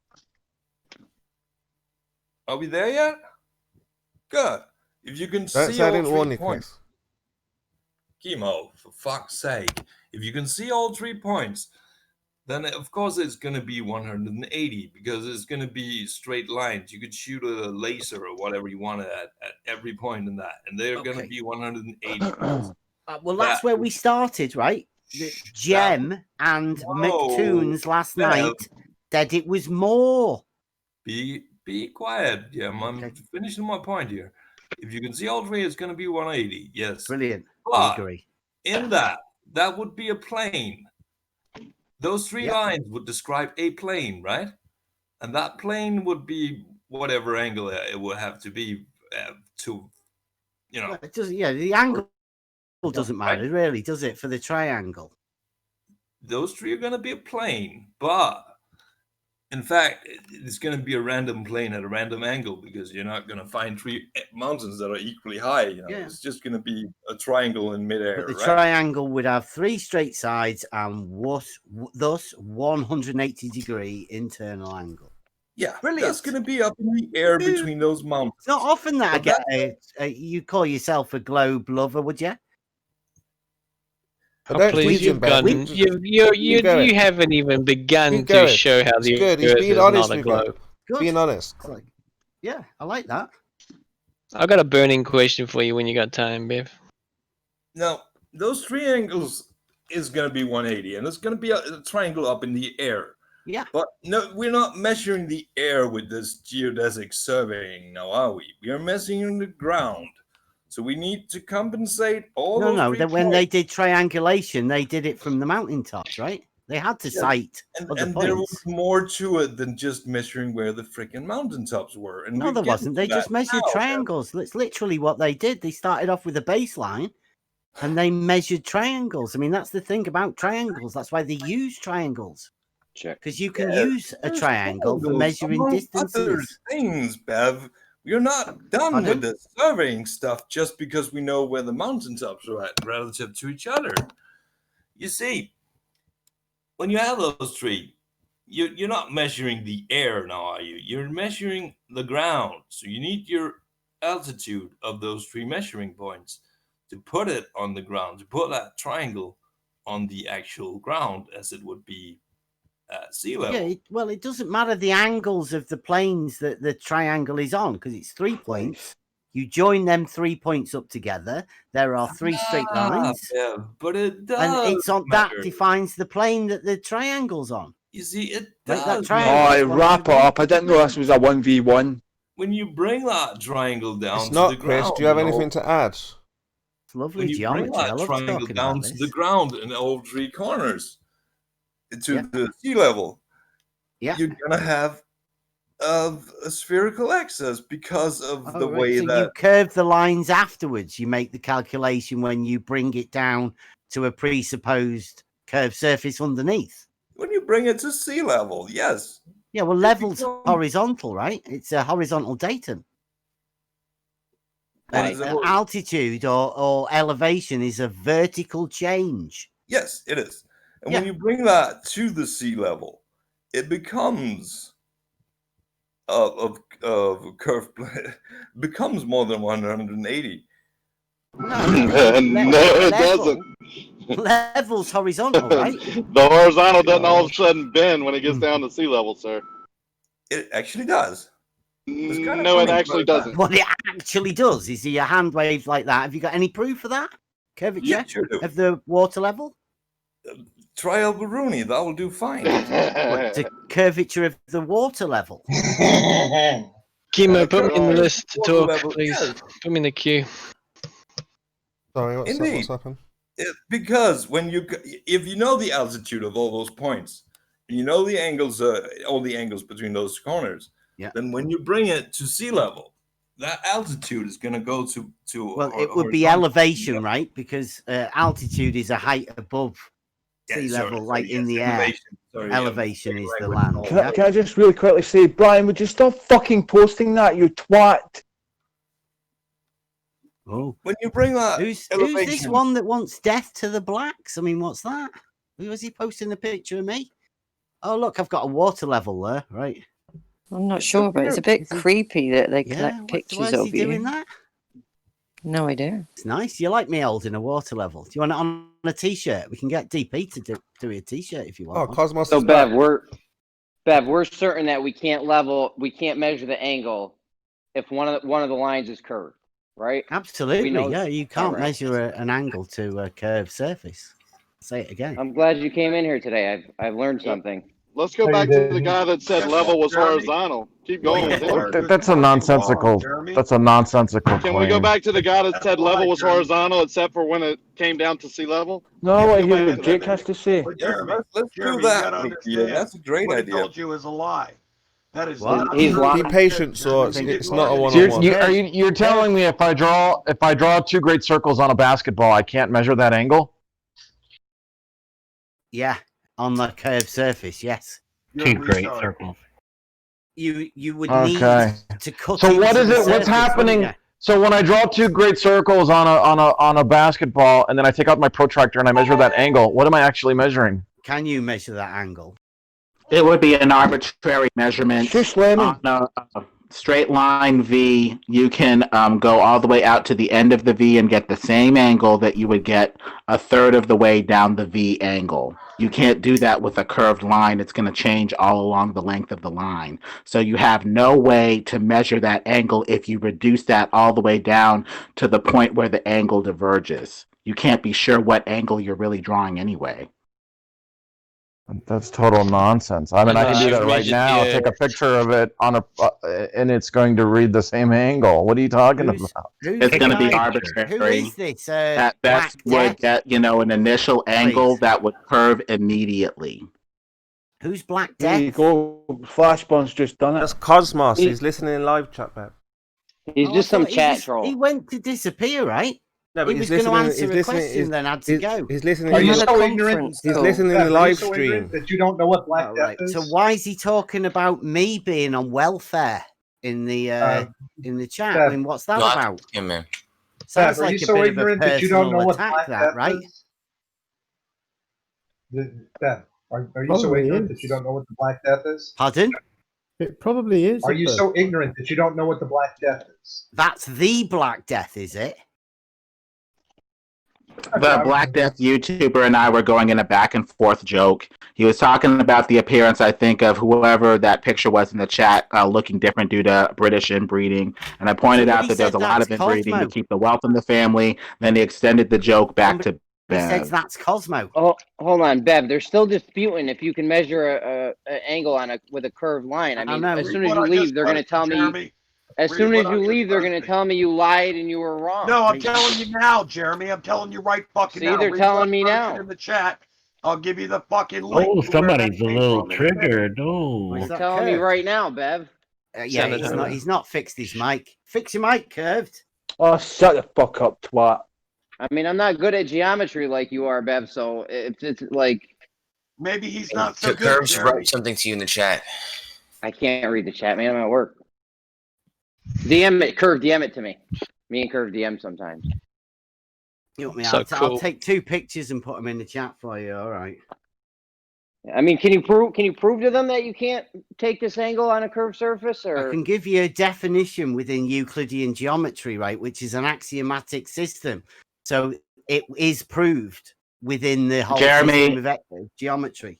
Are we there yet? Good. If you can Don't see say I all didn't 3 warn you, points. Chemo, for fuck's sake. If you can see all 3 points, then of course it's going to be 180 because it's going to be straight lines. You could shoot a laser or whatever you want at every point in that, and they're going to be 180. Well, that's where we started, right? Jem and McToons last Bev. night said it was more. Be quiet. Yeah, I'm finishing my point here. If you can see all 3, it's going to be 180. Yes. Brilliant. I But agree. in that would be a plane. Those 3 lines would describe a plane, right? And that plane would be whatever angle it would have to be to, you know. It doesn't, yeah, the angle doesn't matter, really, does it, for the triangle? Those 3 are going to be a plane, but In fact, it's going to be a random plane at a random angle because you're not going to find three mountains that are equally high. You know? Yeah. It's just going to be a triangle in midair. But the right? triangle would have 3 straight sides and thus 180-degree internal angle. Yeah, Brilliant. that's going to be up in the air between those mountains. It's not often that I But get you call yourself a globe lover, would you? Oh, please, you've gotten, you haven't even begun to show how the good. He's Earth being is honest not a with you. globe. Good. Being honest. It's like, yeah, I like that. I got a burning question for you when you got time, Bev. Now, those three angles is going to be 180, and it's going to be a triangle up in the air. Yeah. But no, we're not measuring the air with this geodesic surveying now, are we? We are measuring the ground. So we need to compensate all those three when they points. did triangulation, they did it from the mountaintops, right? They had to cite other And points. there was more to it than just measuring where the freaking mountaintops were. And No, we're there getting wasn't. to They that just measured now. triangles. That's literally what they did. They started off with a baseline and they measured triangles. I mean, that's the thing about triangles. That's why they use triangles. Because you can use a triangle for measuring Among distances. Other things, Bev. We're not done with the surveying stuff just because we know where the mountaintops are at relative to each other. You see, when you have those three, you're not measuring the air now, are you? You're measuring the ground. So you need your altitude of those three measuring points to put it on the ground, to put that triangle on the actual ground as it would be at sea level. Yeah, it doesn't matter the angles of the planes that the triangle is on because it's 3 points. You join them 3 points up together. There are 3 straight lines. Yeah, but it does. And it's on that defines the plane that the triangle's on. You see, it Like does. that Oh, wrap it up. I didn't know this was a 1v1. When you bring that triangle down It's to not, the Chris. ground, Do you have you know, anything to add? It's lovely when you bring geometry. I that love triangle talking down about to this. the ground in all three corners to the sea level, you're gonna have a spherical axis because of the way so that you curve the lines afterwards. You make the calculation when you bring it down to a presupposed curved surface underneath. when you bring it to sea level, yes. Yeah, well, level's horizontal, right? It's a horizontal datum. And altitude or elevation is a vertical change. Yes, it is. And when you bring that to the sea level, it becomes of curved becomes more than 180. No, it doesn't. Level's horizontal, right? The horizontal doesn't all of a sudden bend when it gets down to sea level, sir. It actually does. No, it actually doesn't. What it actually does is your hand waves like that. Have you got any proof of that? Curvature of the water level? Trial Baruni, that will do fine. What, the curvature of the water level? Kimo, put me in the list to talk, please. Put me in the queue. Sorry, Indeed. what's happened? Because when if you know the altitude of all those points, and you know the angles, all the angles between those corners, then when you bring it to sea level, that altitude is going to go to. Well, it would be elevation, right? Because altitude is a height above sea level, like in the air. Elevation is the land. Can I just really quickly say, Brian, would you stop fucking posting that, you twat? Oh, when you bring that, who's this one that wants death to the blacks? I mean, what's that? Who was he posting a picture of me? Oh, look, I've got a water level there, right? I'm not sure, but it's a bit creepy that they collect pictures why is of he you. doing that? No idea. It's nice. You like me holding a water level. Do you want it on a t-shirt? We can get DP to do a t-shirt if you want. Oh, Cosmos. So Bev, we're certain that we can't measure the angle if one of the lines is curved, right? Absolutely. Yeah, you can't Alright. measure an angle to a curved surface. Say it again. I'm glad you came in here today. I've learned something. Let's go back to the guy that said level was horizontal. Keep going with him. That's a nonsensical. That's a nonsensical. Can we go back to the guy that said level was horizontal, except for when it came down to sea level? No, I want to hear what Jake has to say. Let's do Jeremy, that. Yeah, that's a great what idea. he told you is a lie. That is Be patient, so it's not a one-on-one. You're telling me if I draw 2 great circles on a basketball, I can't measure that angle? Yeah, on the curved surface, yes. 2 great circles. You would Okay. need to cut. So what into is the it? What's surface, wouldn't happening? you? So when I draw 2 great circles on a basketball, and then I take out my protractor and I measure that angle, what am I actually measuring? Can you measure that angle? It would be an arbitrary measurement. Just lemon. On a straight line V, you can go all the way out to the end of the V and get the same angle that you would get a third of the way down the V angle. You can't do that with a curved line. It's going to change all along the length of the line. So you have no way to measure that angle if you reduce that all the way down to the point where the angle diverges. You can't be sure what angle you're really drawing anyway. That's total nonsense. I mean, I can do that right now. Take a picture of it on a, and it's going to read the same angle. What are you talking about? It's going to be arbitrary. Who is this? At best, would get an initial angle that would curve immediately. Who's Black There Death? you go. Flashburn's just done it. That's Cosmos. He's listening in live chat, Bev. He's Oh, just I some thought chat troll. He went to disappear, right? No, but he he's was going to listening. answer a question, then had to go. He's listening. Are you He's so ignorant? listening in the live stream. That you don't know what Black Oh, Death right. is? So why is he talking about me being on welfare in the chat? I mean, what's that about? Yeah, man. Sounds Bev, are like you a so bit ignorant of a that you don't know personal what attack, Black that, Death right? is? Bev, are you so Probably ignorant is. that you don't know what the Black Death is? Pardon? It probably is. Are you so ignorant that you don't know what the Black Death is? That's the Black Death, is it? The Black Death YouTuber and I were going in a back and forth joke. He was talking about the appearance, I think, of whoever that picture was in the chat, looking different due to British inbreeding. And I pointed Somebody out that there's said a lot of that's inbreeding Cosmo. to keep the wealth in the family. Then he extended the joke back to He says Bev. that's Cosmo. Oh, hold on, Bev. They're still disputing if you can measure an angle with a curved line. I mean, know. as soon as you leave, they're going to tell me. As soon as you leave, they're going to tell me you lied and you were wrong. No, I'm telling you now, Jeremy. I'm telling you right fucking See, now. they're Read telling what me person now. In the chat, I'll give you the fucking link. Oh, to where somebody's that a came little from in a minute. triggered. Oh, They're telling me right now, Bev. Yeah, he's not fixed his mic. Fix your mic, Curved. Oh, shut the fuck up, twat. I mean, I'm not good at geometry like you are, Bev. So it's like maybe he's not so good. Curves Jeremy. wrote something to you in the chat. I can't read the chat, man. I'm at work. DM it, Curve. DM it to me. Me and Curve DM sometimes. You know what I mean? So I'll cool. take 2 pictures and put them in the chat for you. All right. I mean, can you prove to them that you can't take this angle on a curved surface? Or I can give you a definition within Euclidean geometry, right, which is an axiomatic system. So it is proved within the whole Jeremy. system of geometry.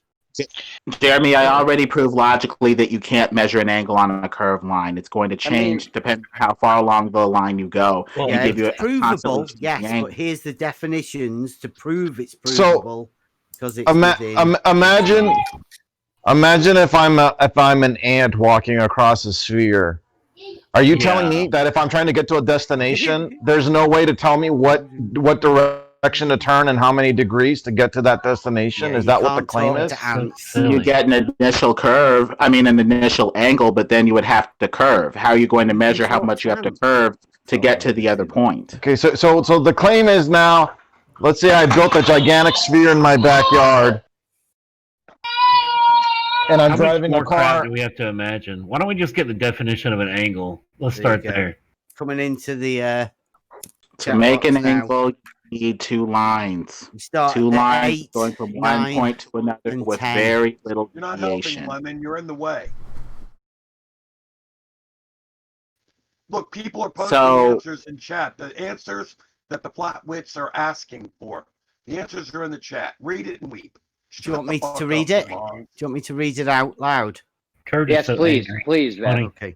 Jeremy, I already proved logically that you can't measure an angle on a curved line. It's going to change depending on how far along the line you go. Yeah, and give you it's a provable, constantly changing yes, angle. but here's the definitions to prove it's So, provable because it's within. Imagine if I'm an ant walking across a sphere. Are you telling me that if I'm trying to get to a destination, there's no way to tell me what direction to turn and how many degrees to get to that destination? Is that what the claim is? You get an initial curve, an initial angle, but then you would have to curve. How are you going to measure how much you have to curve to get to the other point? Okay, so the claim is now, let's say I built a gigantic sphere in my backyard, and I'm How driving much a more crap car. do we have to imagine? Why don't we just get the definition of an angle? Let's There start you go. there. Coming into the To chat make an box now. angle, you need 2 lines. Start 2 at lines 8, going from 9, one point to another and with 10. very little You're not helping, deviation. Lemon. You're in the way. Look, people are posting So- answers in chat. The answers that the flat wits are asking for. The answers are in the chat. Read it and weep. Do you want me Shut the to fuck read up, it? Lamont. Do you want me to read it out loud? Curtis yes, please, please, Ben. Okay.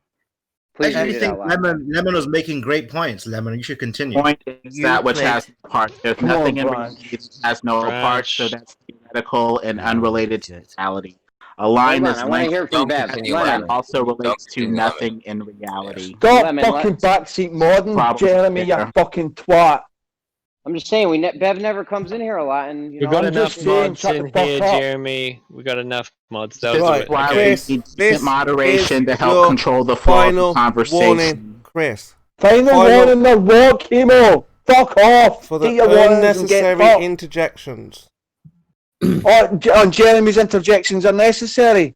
Please I read actually it think out loud. Lemon was making great points. Lemon, you should continue. Point is that which has parts. There's Come on, nothing in Brian. reality that has no parts, so that's theoretical and Oh, unrelated to reality. A line Hold on, that's I wanna linked hear from Bev. to Lemon. that also relates to continue, nothing in reality. Stop Lemon, fucking backseat modern, Probably Jeremy, you fair. fucking twat. I'm just saying, Bev never comes in here a lot, and We know, got I'm enough just saying, mods shut in the fuck here, up. Jeremy. We got enough mods. That was Right, it. Why Chris, we need this moderation is to help your control the flow of final the conversation. warning, Chris. Final warning, the war, chemo. Fuck off. For Get the your warnings and get unnecessary fucked. interjections. On Jeremy's interjections are necessary.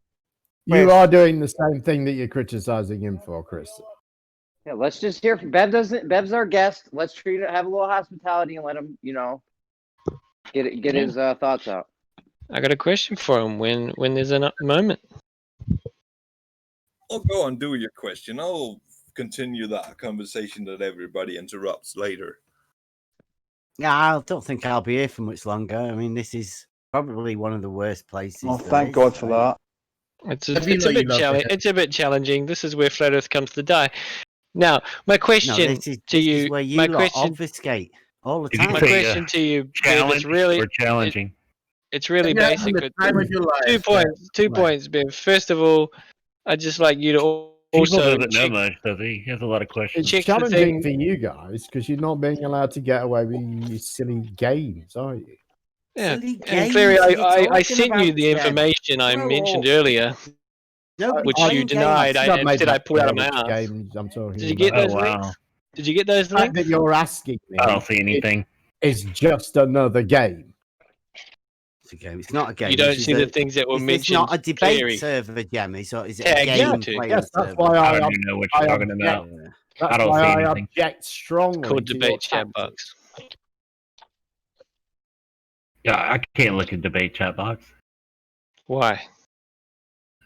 You are doing the same thing that you're criticizing him for, Chris. Yeah, let's just hear from Bev's our guest. Let's treat it, have a little hospitality, and let him, get his thoughts out. I got a question for him when there's a moment. I'll go and do your question. I'll continue that conversation that everybody interrupts later. Yeah, I don't think I'll be here for much longer. I mean, this is probably one of the worst places. Oh, thank God for that. It's a bit challenging. This is where Flat Earth comes to die. Now, my question to you, is where you my lot question, obfuscate all the time. my question to you, Biv, is really challenging. It's really basic. 2 points, Biv. First of all, I'd just like you to also doesn't know much, does he? He has a lot of questions. It's challenging for you guys because you're not being allowed to get away with your silly games, are you? Yeah, and Clary, I sent you the information I mentioned earlier, which you denied. I pulled out of my ass. Did you get those links? Did you get those links? That you're asking me. I don't see anything. It's just another game. It's a game. It's not a game. You don't see the things that were mentioned. It's not a debate Clary. server, Gemmy. So is it a game playing Yes, that's server? why I don't even know what you're talking about. That's I don't why see I anything. object strongly. Called to debate your chat tactics. box. Yeah, I can't look at debate chat box. Why?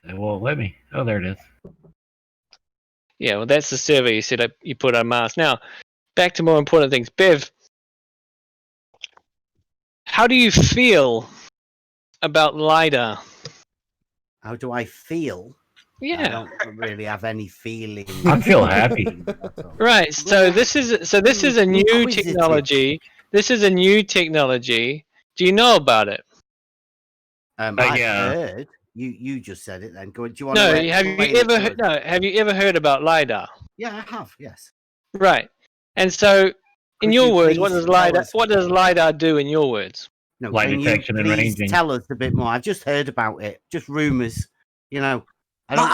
It won't let me. Oh, there it is. Yeah, well, that's the server you said you put on Mars. Now, back to more important things. Bev, how do you feel about LiDAR? How do I feel? Yeah. I don't really have any feeling. I feel happy. Right. So this is a new technology. This is a new technology. Do you know about it? I've heard. You just said it. Then go. Do you want No. to Have you ever heard about LiDAR? Yeah, I have. Yes. Right. And so, in your words, what does LiDAR do? In your words? No, Light can detection you and please ranging. tell us a bit more? I've just heard about it. Just rumours. I don't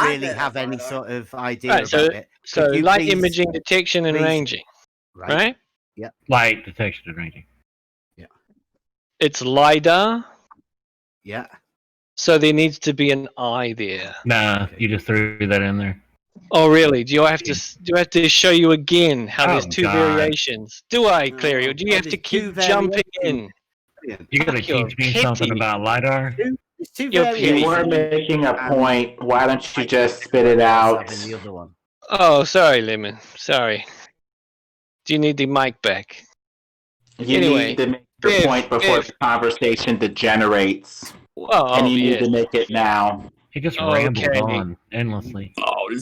really have any sort of idea Right, about it. So Could you light please- imaging, detection, and please- ranging. Right? Yeah. Light detection and ranging. It's LiDAR. Yeah. So there needs to be an eye there. Nah, you just threw that in there. Oh, really? Do I have to show you again how there's two God. variations? Do I, Clary? Or do you have to keep jumping in? You gotta teach me something about LiDAR. You were making a point. Why don't you just spit it out? Oh, sorry, Lemon. Sorry. Do you need the mic back? You need to make your point before the conversation degenerates. Well, and you need to make it now. He just rambled on endlessly.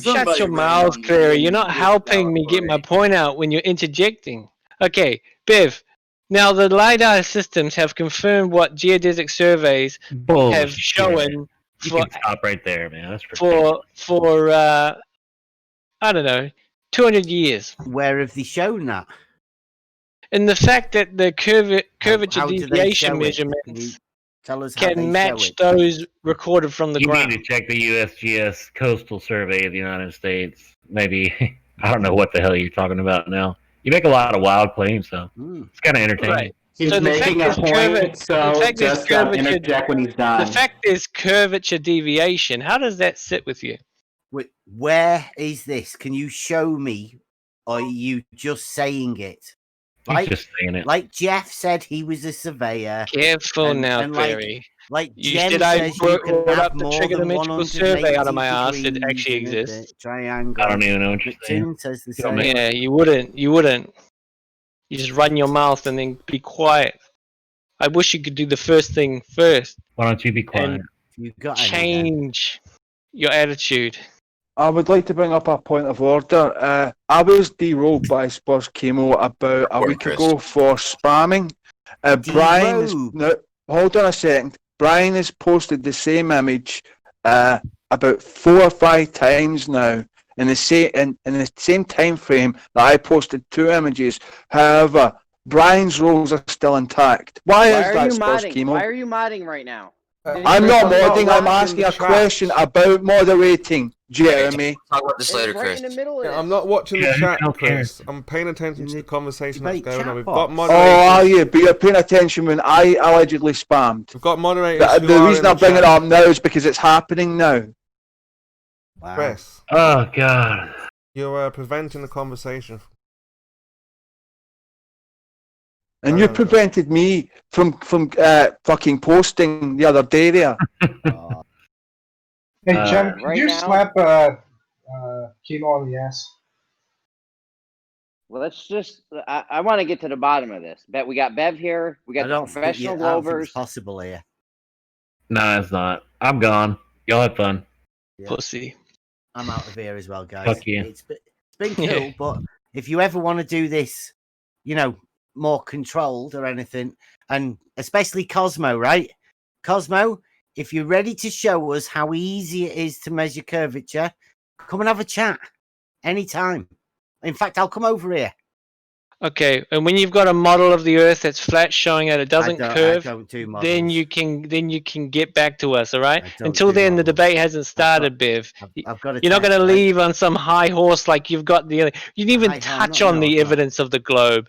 Shut your mouth, Clary. You're not helping me get my point out when you're interjecting. Okay, Biv. Now, the LiDAR systems have confirmed what geodesic surveys have shown You for can stop right there, man. That's ridiculous. for I don't know, 200 years. Where have they shown that? And the fact that the curvature how do they deviation show it? measurements Tell us how they can match show it. those recorded from the You ground. need to check the USGS Coastal Survey of the United States. Maybe I don't know what the hell you're talking about now. You make a lot of wild claims, though. It's kind of entertaining. Right. He's So the making a fact is point, so the fact is just interject when he's done. The fact is curvature deviation. How does that sit with you? Wait, where is this? Can you show me? Or are you just saying it? He's just saying it. Like Jeff said, he was a surveyor. Careful now, and Clary. Like You Jem said I says, you brought can have up the more than trigonometrical 180 survey out of my ass. It degrees actually in a exists. Triangle. I don't even know what you're saying. Neptune says the same. Yeah, you wouldn't. You just run your mouth and then be quiet. I wish you could do the first thing first. Why don't you be quiet? And You got any, then? change your attitude. I would like to bring up a point of order. I was derolled by Spurs Chemo about a week ago for spamming. Brian is, no, hold on a second. Brian has posted the same image about 4 or 5 times now in the same time frame that I posted 2 images. However, Brian's rules are still intact. Why is that, Spurs Chemo? Why are you modding right now? I'm not modding. I'm asking a question about moderating, Jeremy. Talk about this later, Chris. I'm not watching the chat, don't care. Chris. I'm paying attention to the conversation that's debate going on. We've chat got box. moderators. Oh, are you? But you're paying attention when I allegedly spammed. We've got moderators. who The are reason in I bring chat. it up now is because it's happening now. Chris. Oh God. You're preventing the conversation. And you prevented me from fucking posting the other day there. Hey, Jem, could right you now- slap Chemo on the ass? Well, let's just. I want to get to the bottom of this. We got Bev here. We got I the don't think professional I don't think Glovers. it's possible here. No, it's not. I'm gone. Y'all have fun. Yeah. Pussy. I'm out of here as well, guys. Fuck you. It's been cool, but if you ever want to do this, more controlled or anything, and especially Cosmo, right? Cosmo, if you're ready to show us how easy it is to measure curvature, come and have a chat anytime. In fact, I'll come over here. Okay, and when you've got a model of the Earth that's flat, showing that it doesn't curve, don't do then models. you can get back to us. All right. don't Until do then, the models. debate hasn't started, Bev. I've got a You're not text, going to right? leave on some high horse like you've got the. You didn't even High horse, touch no, on the I've not. evidence of the globe,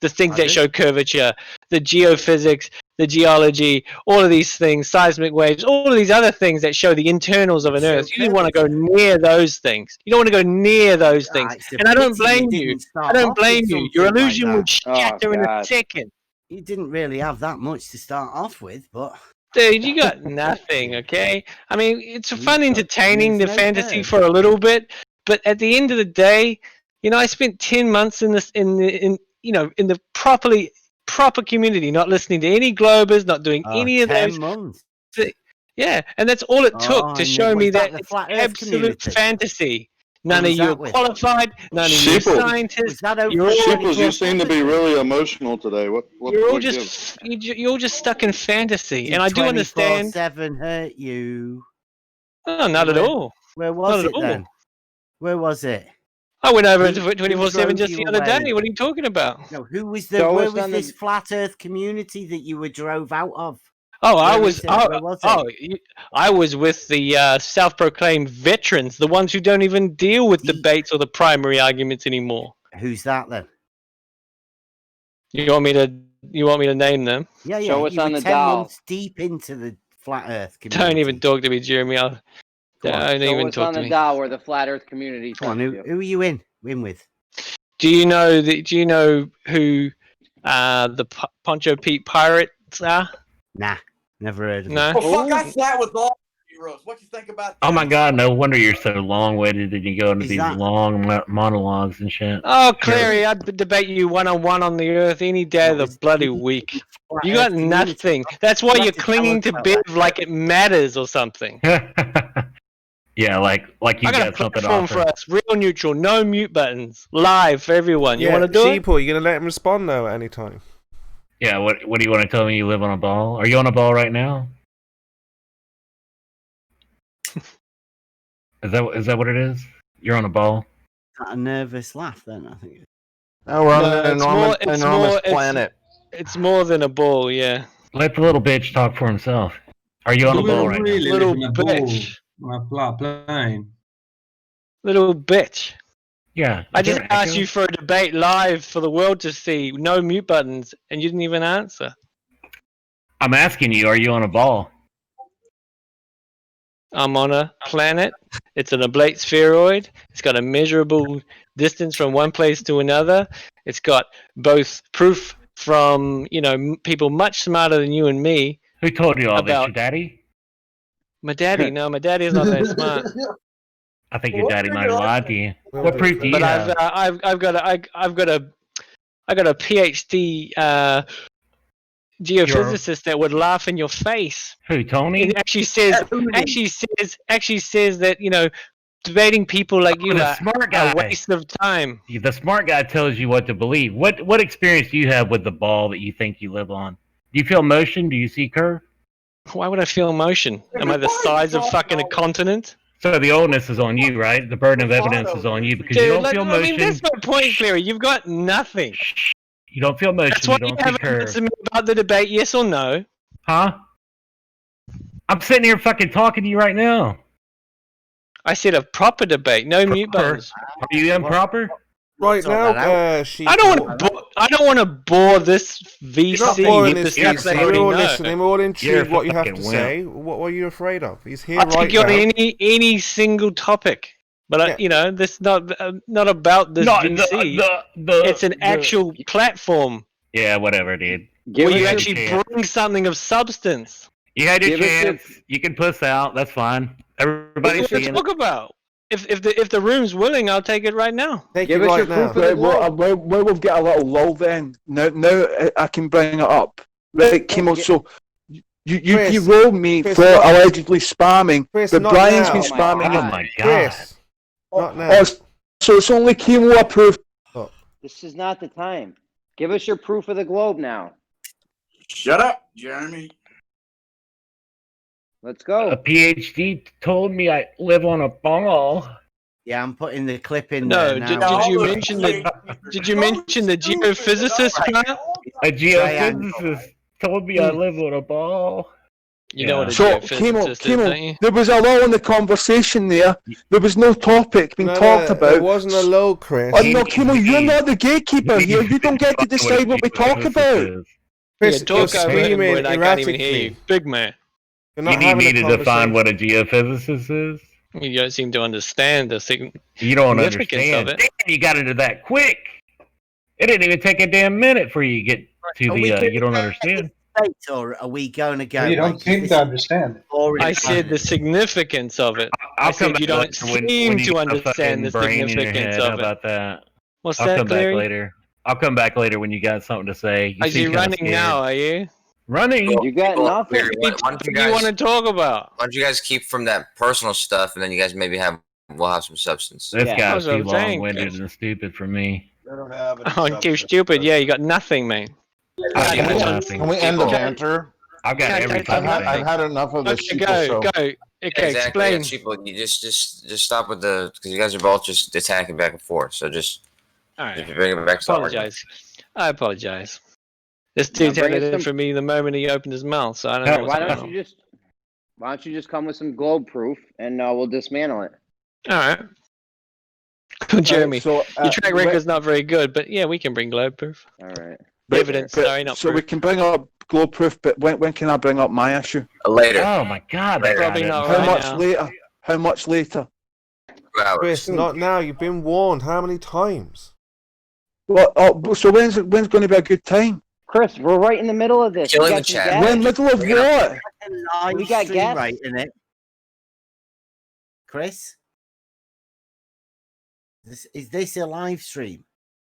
the things that Pardon? show curvature, the geophysics, the geology, all of these things, seismic waves, all of these other things that show the internals of an Show Earth. You didn't want to go near those things. You don't want to go near those things. It's a And I don't pity blame you you. didn't start I don't off blame with you. Your something like illusion would that. shatter in a God. second. You didn't really have that much to start off with, but Dude, you got nothing, okay? I mean, it's fun entertaining the there's no fantasy curve. for a little bit, but at the end of the day, I spent 10 months in the proper community, not listening to any Globers, not doing any of 10 those. months. Yeah, and that's all it took to and show was me that that the it's Flat Earth absolute community? fantasy. Who None of was you are that with? qualified. None of you are Sheeple. scientists. Was that over You're all, Sheeples, you seem to be really emotional today. What you're all what just you're all just stuck in fantasy, and I do understand. 24/7 hurt you. Oh, not at Where- all. Where Not was at it all. then? Where was it? I went over Who- to who 24/7 drove just you the other away? day. What are you talking about? No, who was Show where us was on this the- flat Earth community that you were drove out of? Oh, I Where was. is it? Where was it? I was with the self-proclaimed veterans, the ones who don't even deal with debates or the primary arguments anymore. Who's that then? You want me to name them? Yeah, Show us you on were the 10 doll. months deep into the flat Earth community. Don't even talk to me, Jeremy. Go on. Don't Show even us talk on to the me. doll where the flat Earth community. Come on, touched who are you in with? Do you know who the Poncho Pete pirates are? Nah, never heard of No. them. Well, fuck, I sat with all heroes. What you think about that? Oh my God! No wonder you're so long-winded and you go into Is these that- long monologues and shit. Oh, Clary, I'd debate you one-on-one on the Earth any day of the bloody week. Flat You Earth got community. nothing. That's why You have you're to tell clinging us to about Biv that. like it matters or something. Yeah, like you I got a got something to platform offer. for us, real neutral, no mute buttons, live for everyone. You Yeah, want to do it? Sheeple, you gonna let him respond though at any time? Yeah, what do you want to tell me? You live on a ball? Are you on a ball right now? Is that what it is? You're on a ball? A nervous laugh then, I think. Oh, we're on No, an enormous planet. It's more than a ball, yeah. Let the little bitch talk for himself. Are you on a ball right now? Little bitch. Plane. Little bitch. Yeah. I is just there an asked echo? you for a debate live for the world to see, no mute buttons, and you didn't even answer. I'm asking you, are you on a ball? I'm on a planet. It's an oblate spheroid. It's got a measurable distance from one place to another. It's got both proof from, people much smarter than you and me. Who told you all this? About- Your daddy? My daddy. No, my daddy is not that smart. I think your daddy might have lied to you. What proof do you But have? I've got a PhD geophysicist that would laugh in your face. Who, Tony? It actually says that debating people like you the are smart guy. a waste of time. The smart guy tells you what to believe. What experience do you have with the ball that you think you live on? Do you feel motion? Do you see curve? Why would I feel emotion? Am I the size of fucking a continent? So the oldness is on you, right? The burden of evidence is on you because you don't feel motion. I mean, that's my point, Cleary. You've got nothing. You don't feel motion. That's why you you don't see haven't curve. answered me about the debate, yes or no. Huh? I'm sitting here fucking talking to you right now. I said a proper debate, no mute buttons. Are you improper? Right now, I don't want to. I don't want to bore this You're not VC boring with this the stuff VC. they We're already all know. listening. We're all intrigued what you have to fucking say. What are you afraid of? He's here I'll right take you on now. any single topic, but you know, this not about this No, VC. It's an actual platform. Yeah, whatever, dude. Where you actually bring something of substance. You had your Give us your- chance. You can puss out. That's fine. Everybody's What do you seeing talk it. about? If the room's willing, I'll take it right now. Give us your proof of the globe. Well, we've got a little lull then. Now I can bring it up. Right, Kimo, so you rolled me for allegedly spamming, but not Brian's now. been spamming. Oh my god. Chris, not now. Oh, so it's only Kimo approved. This is not the time. Give us your proof of the globe now. Shut up, Jeremy. Let's go. A PhD told me I live on a ball. Yeah, I'm putting the clip in No, there did now. you mention the geophysicist part? A geophysicist told me I live on a ball. You know what a So, geophysicist is, Kimo, don't you? there was a lull in the conversation there. There was no topic being talked about. It wasn't a low, Chris. Oh, no, Kimo, you're not the gatekeeper here. You don't get to decide what we talk about. Chris, Yeah, talk you're over him screaming when I can't even hear you. erratically. Big man. You're You not need having me a to define conversation. what a geophysicist is? You don't seem to understand the You don't significance understand. of it. Damn, you got into that quick. It didn't even take a damn minute for you to get to Are we the. gonna You don't go understand. straight, or are we going to go? You don't like, seem this to is understand. boring? I said the significance of it. I I'll come said you back don't later when seem you to got a understand the fucking brain in your significance head. How of it. about that? What's I'll that, come back Cleary? later. I'll come back later when you got something to say. Are seem you kinda running scared. now, are you? Running? You got nothing. Why don't you What do you want to guys? talk about? Why don't you guys keep from that personal stuff, and then you guys maybe we'll have some substance. This Yeah. guy's That's what too I'm saying. long-winded and stupid for me. They don't have any Oh, too substance. stupid. Yeah, you got nothing, man. I Yeah, got yeah. nothing. Can we end the People- banter? I've got Yeah, everything. I've had enough of this Okay, sheeple go, show. go. Okay, Exactly. explain. Yeah, people, you just stop with the because you guys are both just attacking back and forth. So just All right. if you bring it back to the argument. Apologize. I apologize. This dude's Now had bring it us in some- for me the moment he opened his mouth, so I don't know what's Why going don't you just come with some globe proof and we'll dismantle it. on. All right. Jeremy, So, your track record's not very good, but yeah, we can bring globe proof. All right. Evidence, sorry, not so proof. we can bring up globe proof, but when can I bring up my issue? Later. Oh my god, that guy Probably doesn't- not How right much now. later? How much later? 2 hours. Chris, not now. You've been warned how many times? Well, so when's going to be a good time? Chris, we're right in the middle of this. Killing We got the some chat. gas. We're in the middle of what? Live We got stream gas. right in it. Chris, is this a live stream?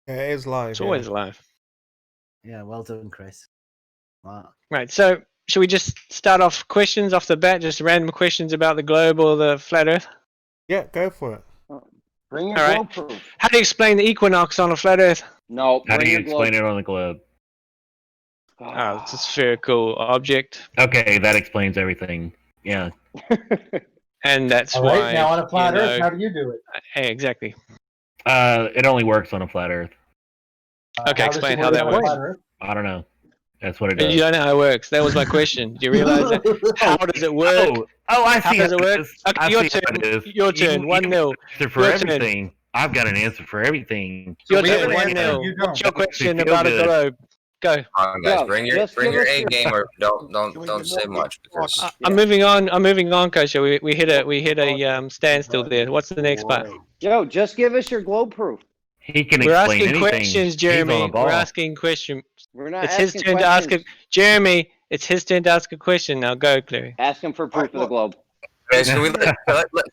Yeah, it is live. It's yeah. always live. Yeah, well done, Chris. Wow. Right, so should we just start off questions off the bat, just random questions about the globe or the flat earth? Yeah, go for it. Bring your All right. globe proof. How do you explain the equinox on a flat earth? No, How do bring you your globe. explain it on the globe? Oh, it's a spherical object, Okay, that explains everything. Yeah. and that's All why. right, now on a flat you Earth, know- how do you do it? Hey, exactly. It only works on a flat Earth. Okay, does explain it how work that on a works. flat Earth? I don't know. That's what it You does. don't know how it works. That was my question. Do you realize that? How does it work? I How see does it how work? is. Okay, I your see how turn. it is. Your turn. You 1-0. answer for Your turn. everything. I've got an answer for everything. Your we have turn. an answer, 1-0. you don't. What's your question feel about a good. globe? Go. Come on, guys, Yo, bring just your give us A your- game or don't say much because I'm moving on. I'm moving on, Kosha. We hit a standstill there. What's the next part? Yo, just give us your globe proof. He can We're explain asking anything. questions, He's on Jeremy. a ball. We're asking questions. We're not It's his asking turn to ask a questions. Jeremy. It's his turn to ask a question. Now go, Clary. Ask him for proof of the globe. guys, can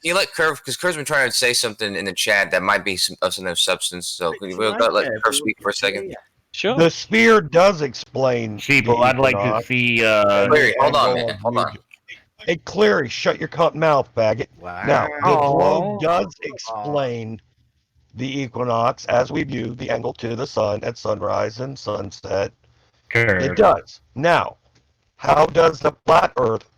you let Curve because Curve's been trying to say something in the chat that might be some of substance. So can you let Curve speak for a second? Sure. The sphere does explain. Sheeple, I'd like to see. Cleary, hold on, man. Hold on. Hey, Cleary, shut your cunt mouth, faggot. Wow. Now, the globe does explain the equinox as we view the angle to the sun at sunrise and sunset. Curve. It does. Now, how does the flat Earth,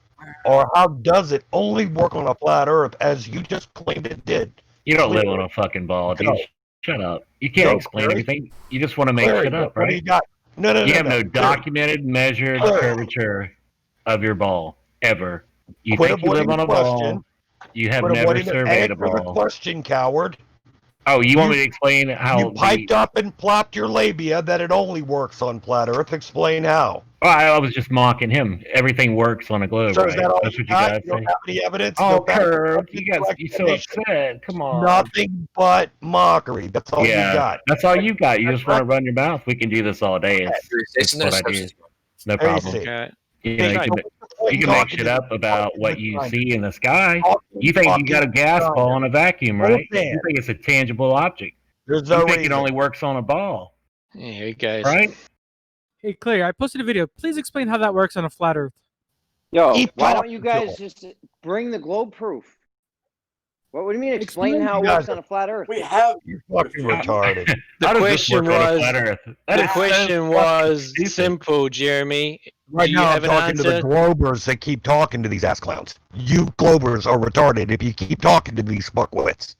or how does it only work on a flat Earth as you just claimed it did? You don't live on a fucking ball, dude. No. Shut up. You can't No, explain Cleary. everything. You just want to make Cleary, shit up, what do you right? got? No. You have no Cleary. documented, measured Cleary. curvature of your ball ever. You Quit think you live avoiding on a the question. ball. You have Quit never avoiding the surveyed a answer the ball. question, coward. Oh, you want me to explain how You piped up and plopped your labia that it only works on flat Earth. Explain how. Oh, I was just mocking him. Everything works on a globe, So right? is that all That's you what you got? guys You don't say. have any evidence? Oh, No facts? Curve, you're so upset. Come on. Nothing but mockery. That's all you got. That's all you got. You just want to run your mouth. We can do this all day. It's what I do. No problem. You know, you can make shit up about what you see in the sky. You think you got a gas ball in a vacuum, right? You think it's a tangible object. You think it only works on a ball. Yeah, here he goes. Right? Hey, Claire, I posted a video. Please explain how that works on a flat Earth. Yo, why don't you guys just bring the globe proof? What do you mean explain how it works on a flat Earth? We have. You're fucking retarded. The question was simple, Jeremy. Right Do you now, I'm have an talking to the answer? Globers that keep talking to these ass clowns. You Globers are retarded if you keep talking to these fuckwits.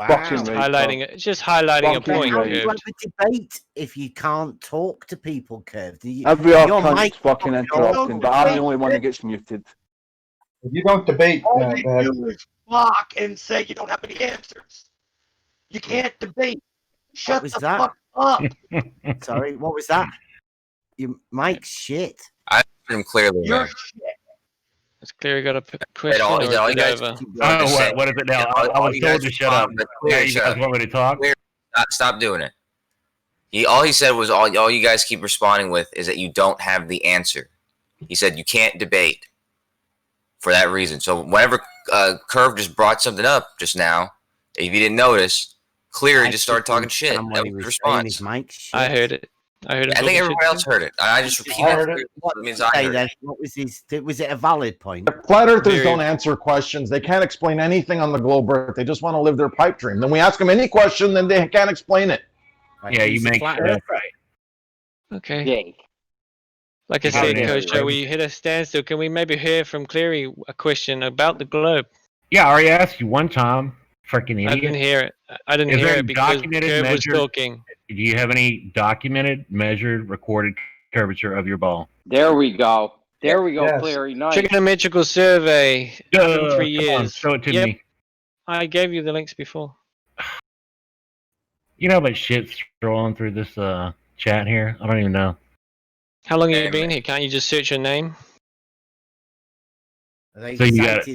Fucking Just highlighting it. Just highlighting a point. How do you Curved. have a debate if you can't talk to people, Curved? Every other your cunt's mic- fucking interrupting, but I'm the only one that gets muted. You don't debate. All you do is mock and say you don't have any answers. You can't debate. Shut was the that? fuck up. Sorry, what was that? Your mic's shit. I heard him clearly, You're man. shit. Has Cleary got a question? all- or is that all is you it guys- over? Oh, what is it now? I was told to shut up. Clear, Now you guys want me to talk? Stop doing it. All he said was all you guys keep responding with is that you don't have the answer. He said you can't debate for that reason. So whenever Curve just brought something up just now, if you didn't notice, Cleary just started talking shit. That was the response. I heard it. I heard it. I think everybody else heard it. I just repeated it. What It did means he I say heard then? it. What was his? Was it a valid point? Flat Earthers don't answer questions. They can't explain anything on the globe Earth. They just want to live their pipe dream. Then we ask them any question, then they can't explain it. Yeah, you make sure. Okay. Yay. Like I said, Coach, we hit a standstill. Can we maybe hear from Cleary a question about the globe? Yeah, I already asked you one time. Freaking idiot. I didn't hear it. I didn't Is hear there it because documented, Curve was measured- talking. Do you have any documented, measured, recorded curvature of your ball? There we go. There we go, Yes. Cleary. Nice. Trigonometrical survey. 103 Come on, years. show it to Yep. me. I gave you the links before. You know how much shit's scrolling through this chat here? I don't even know. How long have you been here? Can't you just search your name? They So you got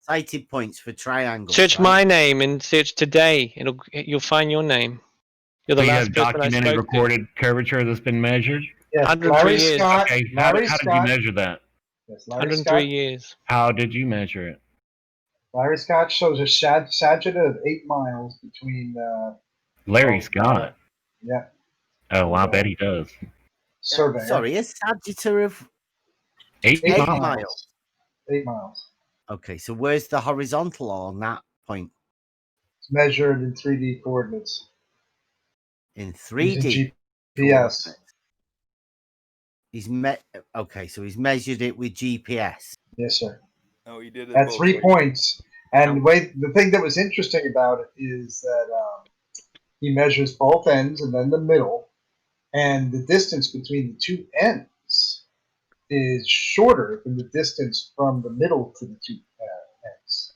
cited points for triangles. Search right? my name and search today. You'll find your name. You're the So you last have person I documented, spoke to. recorded curvature that's been measured? Yes, 103 Larry years. Scott. Okay, how Larry did you Scott. measure that? Yes, Larry 103 Scott. years. How did you measure it? Larry Scott shows a sagitta of 8 miles between. Larry Scott. Yeah. Oh, I bet he does. Survey. Sorry, a sagitta of 8 8 miles. miles. 8 miles. Okay, so where's the horizontal on that point? It's measured in 3D coordinates. In 3D. GPS. He's okay, so he's measured it with GPS. Yes, sir. No, he did it At both 3 ways. points. And the thing that was interesting about it is that he measures both ends and then the middle, and the distance between the two ends is shorter than the distance from the middle to the two ends.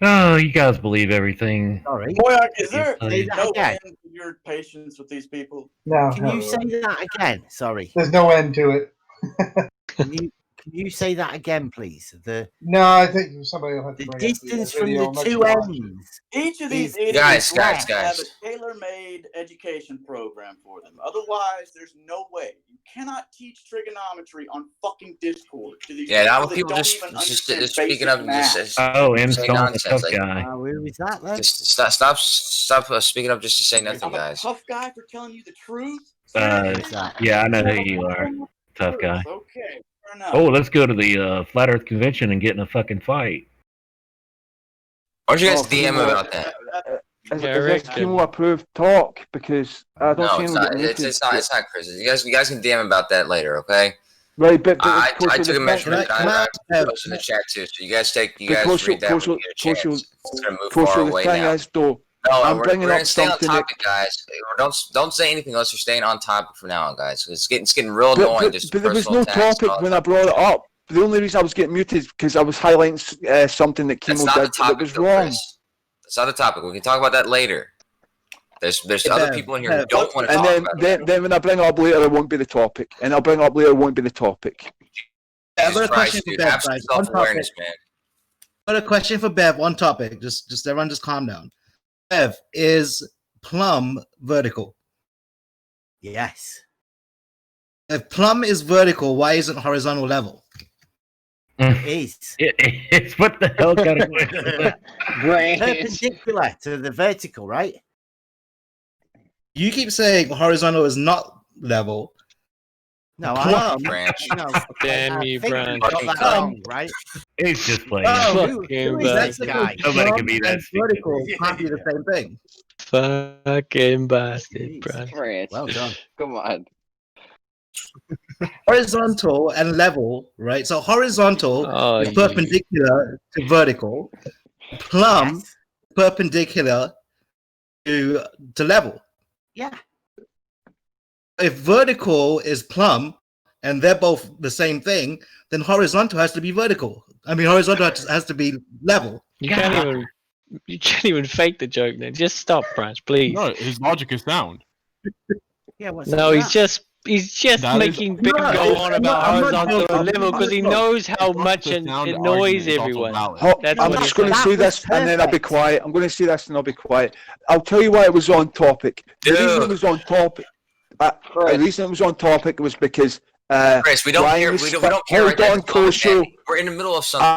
Oh, you guys believe everything. Sorry. Boychick, is there Say that no again. end to your patience with these people? No. Can you say that again? Sorry. There's no end to it. Can you say that again, please? No, I think somebody will have to The bring up distance the from video the and let two you watch it. ends. Each of these is- idiots Guys. have a tailor-made education program for them. Otherwise, there's no way. You cannot teach trigonometry on fucking Discord to these Yeah, now people that people don't just even just understand speaking basic up and math. just Oh, and say Stone, the nonsense. tough Like, guy. Where was that then? just stop speaking up just to say nothing, I'm a guys. tough guy for telling you the truth. Yeah, I know who you are. Tough guy. Okay, fair enough. Oh, let's go to the Flat Earth Convention and get in a fucking fight. Why don't you guys DM about that? Is this chemo approved talk? Because I don't No, see it's him not. get muted. It's not, Chris. You guys can DM about that later, okay? Right, but I of course, took a the measurement. thing- I posted in the chat too. So you guys But read that when you get a chance. It's gonna move far the away thing now. is, though, No, I'm we're bringing gonna up stay on something that topic, guys. Don't say anything else. We're staying on topic from now on, guys. It's getting real But, annoying. but, Just but there was personal no attacks and topic all when that. I brought it up. The only reason I was getting muted is because I was highlighting something that That's Chemo not the did that topic, was though, wrong. Chris. That's not the topic. We can talk about that later. There's other people in here who don't want to talk about it. And then when I bring it up later, it won't be the topic. And I'll bring it up later, it won't be the topic. I've got a question for dude, Bev, have some guys. On self-awareness, topic. man. I've got a question for Bev on topic. Just everyone just calm down. Bev, is plumb vertical? Yes. If plumb is vertical, why isn't horizontal level? It is. It's what the hell kind of perpendicular to the vertical, right? You keep saying horizontal is not level. No, plumb. Damn you, Branch. Got that wrong, right? It's just playing. Oh, Fucking who is that bastard. guy? Nobody can be that And vertical can't be the same thing. Fucking bastard, Branch. Well done. Come on. Horizontal and level, right? So horizontal is perpendicular to vertical. Plumb perpendicular to level. Yeah. If vertical is plumb and they're both the same thing, then horizontal has to be vertical. I mean, horizontal has to be level. You can't even fake the joke then. Just stop, Branch, please. No, his logic is sound. Yeah, what's No, that? he's just That making is- Big No, go on about I'm not horizontal joking. level because he knows how much it sound annoys argument is also everyone. valid. That's I'm what just he's going to saying. say this and then I'll be quiet. I'm going to say this and I'll be quiet. I'll tell you why it was on topic. The reason it was on topic, was because Chris, we don't Ryan care. was We don't care. hold Right on, now. Kosho. We're in the middle of something.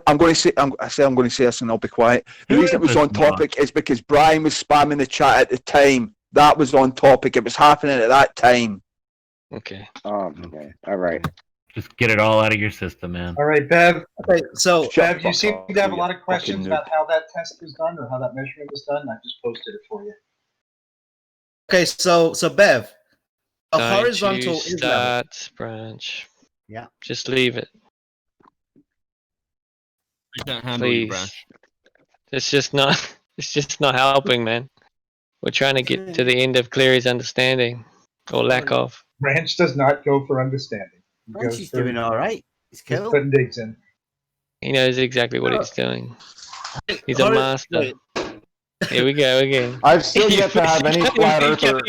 I'm going to say. I'm going to say this, and I'll be quiet. The reason it was on topic is because Brian was spamming the chat at the time. That was on topic. It was happening at that time. Okay. Oh, okay. All right. Just get it all out of your system, man. All right, Bev. Okay, so Bev, you seem to have a lot of fucking questions noob. about how that test was done or how that measurement was done. I just posted it for you. Okay, so Bev, a Don't horizontal you is level. start, Branch. Yeah. Just leave it. I can't handle you, Please. Branch. It's just not helping, man. We're trying to get to the end of Cleary's understanding. Or lack of. Branch does not go for understanding. He Branch goes is for doing all right. He's just cool. putting digs in. He knows exactly what he's doing. He's a Hori- master. wait. Here we go again. I've still yet to have any flat earther.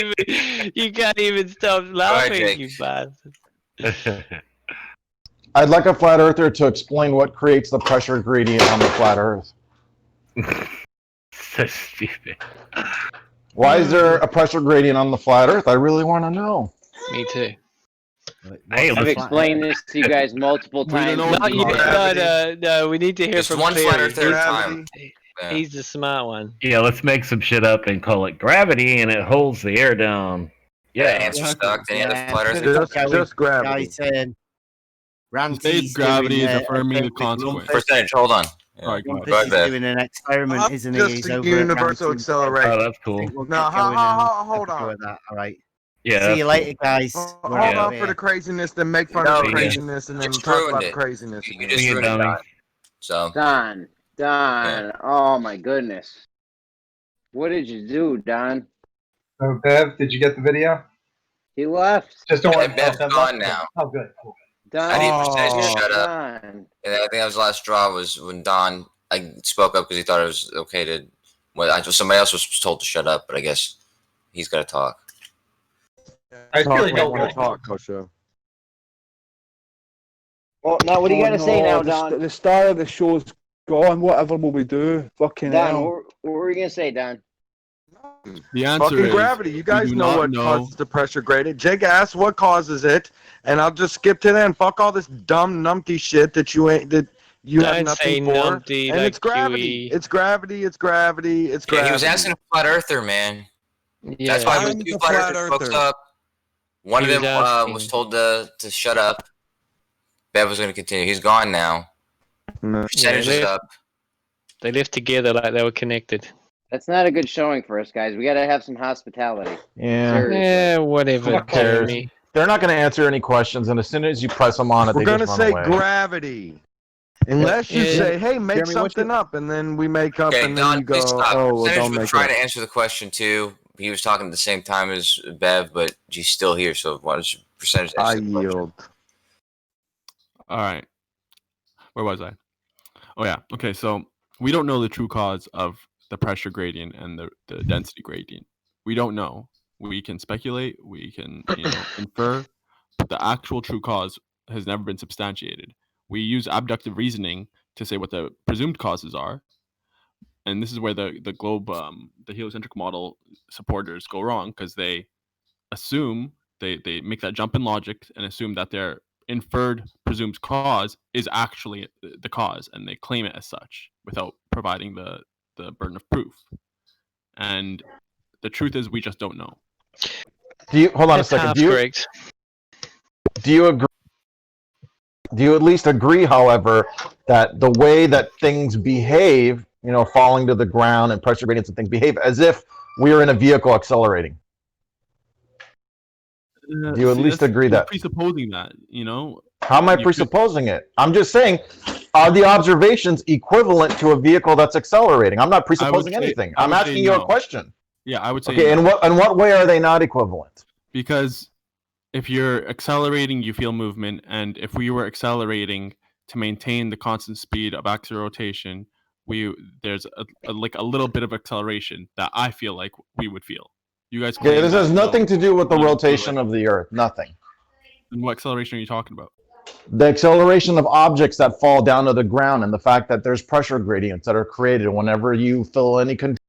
You can't even stop laughing, Jake. you bastard. I'd like a flat earther to explain what creates the pressure gradient on the flat Earth. So stupid. Why is there a pressure gradient on the flat Earth? I really want to know. Me too. I've explained this to you guys multiple times. Not yet. No, we need to hear Just from one Cleary. flat earther at a time. He's the smart one. Yeah, let's make some shit up and call it gravity, and it holds the air down. Yeah, Yeah, answer stuck. Any other Yeah, flat it's earthers? gonna Just gravity. Guy saying, Today's gravity is a Fermi consequence. Percentage. Hold on. Sorry, go Rumpus ahead. is doing an experiment, isn't he? Just He's a over universal at Ramsey's. acceleration. Oh, that's cool. We'll No, get going and hold have a go on. at that. All right. Yeah. See that's you cool. later, guys. Hold We're out on of for the here. craziness, then make fun No, of the you craziness, and then just talk ruined about it. craziness. You again. just See you, ruined it, dummy. Don. So Don. Oh my goodness. What did you do, Don? So, Bev, did you get the video? He left. Just don't worry. Hey, Bev's Bev gone left. now. Oh, good. Cool. Don. I need percentage to shut up. Don. And I think that was the last straw was when Don spoke up because he thought it was okay to. Well, somebody else was told to shut up, but I guess he's got to talk. I really don't want to talk, Kosho. Well, now what do you got to say now, Don? The star of the show's gone. Whatever will we do? Fucking Don, hell. what were you going to say, Don? The answer Fucking is gravity. You guys we do know not what know. causes the pressure gradient. Jake asked what causes it, and I'll just skip to that and fuck all this dumb numpty shit that you have Don't say nothing for. numpty And like it's gravity. QE. It's gravity. It's gravity. It's Yeah, gravity. he was asking a flat earther, man. Yeah. That's why I'm when two the flat flat earthers spoke earther. up, one of He was them asking. was told to shut up. Bev was going to continue. He's gone now. No. Percentage Yeah, is up. They lived together like they were connected. That's not a good showing for us, guys. We got to have some hospitality. Yeah. Seriously. Yeah, whatever. Who cares? Jeremy. They're not going to answer any questions, and as soon as you press them on it, We're they gonna just say run away. gravity. Unless you Yeah. say, "Hey, make Jeremy, what's something up," and then we make up, Okay, and then Don, you go, please stop. "Oh, well, Percentage don't was make trying up." to answer the question too. He was talking at the same time as Bev, but she's still here. So why don't you percentage I answer the question? yield. All right. Where was I? Oh yeah. Okay. So we don't know the true cause of the pressure gradient and the density gradient. We don't know. We can speculate, we can infer, but the actual true cause has never been substantiated. We use abductive reasoning to say what the presumed causes are, and this is where the globe, the heliocentric model supporters go wrong, because they assume they make that jump in logic and assume that their inferred presumed cause is actually the cause, and they claim it as such without providing the burden of proof. And the truth is, we just don't know. Do you hold on a second? Do you agree? Do you at least agree, however, that the way that things behave, falling to the ground and pressure gradients and things behave as if we are in a vehicle accelerating? Do you at least agree that? Presupposing that, How am I presupposing it? I'm just saying, are the observations equivalent to a vehicle that's accelerating? I'm not presupposing anything. I'm asking you a question. Yeah, I would say. Okay, no. in what way are they not equivalent? Because if you're accelerating, you feel movement, and if we were accelerating to maintain the constant speed of axial rotation, there's a little bit of acceleration that I feel like we would feel. You guys. Okay, this has nothing to do with the rotation of the Earth. Nothing. And what acceleration are you talking about? The acceleration of objects that fall down to the ground, and the fact that there's pressure gradients that are created whenever you fill any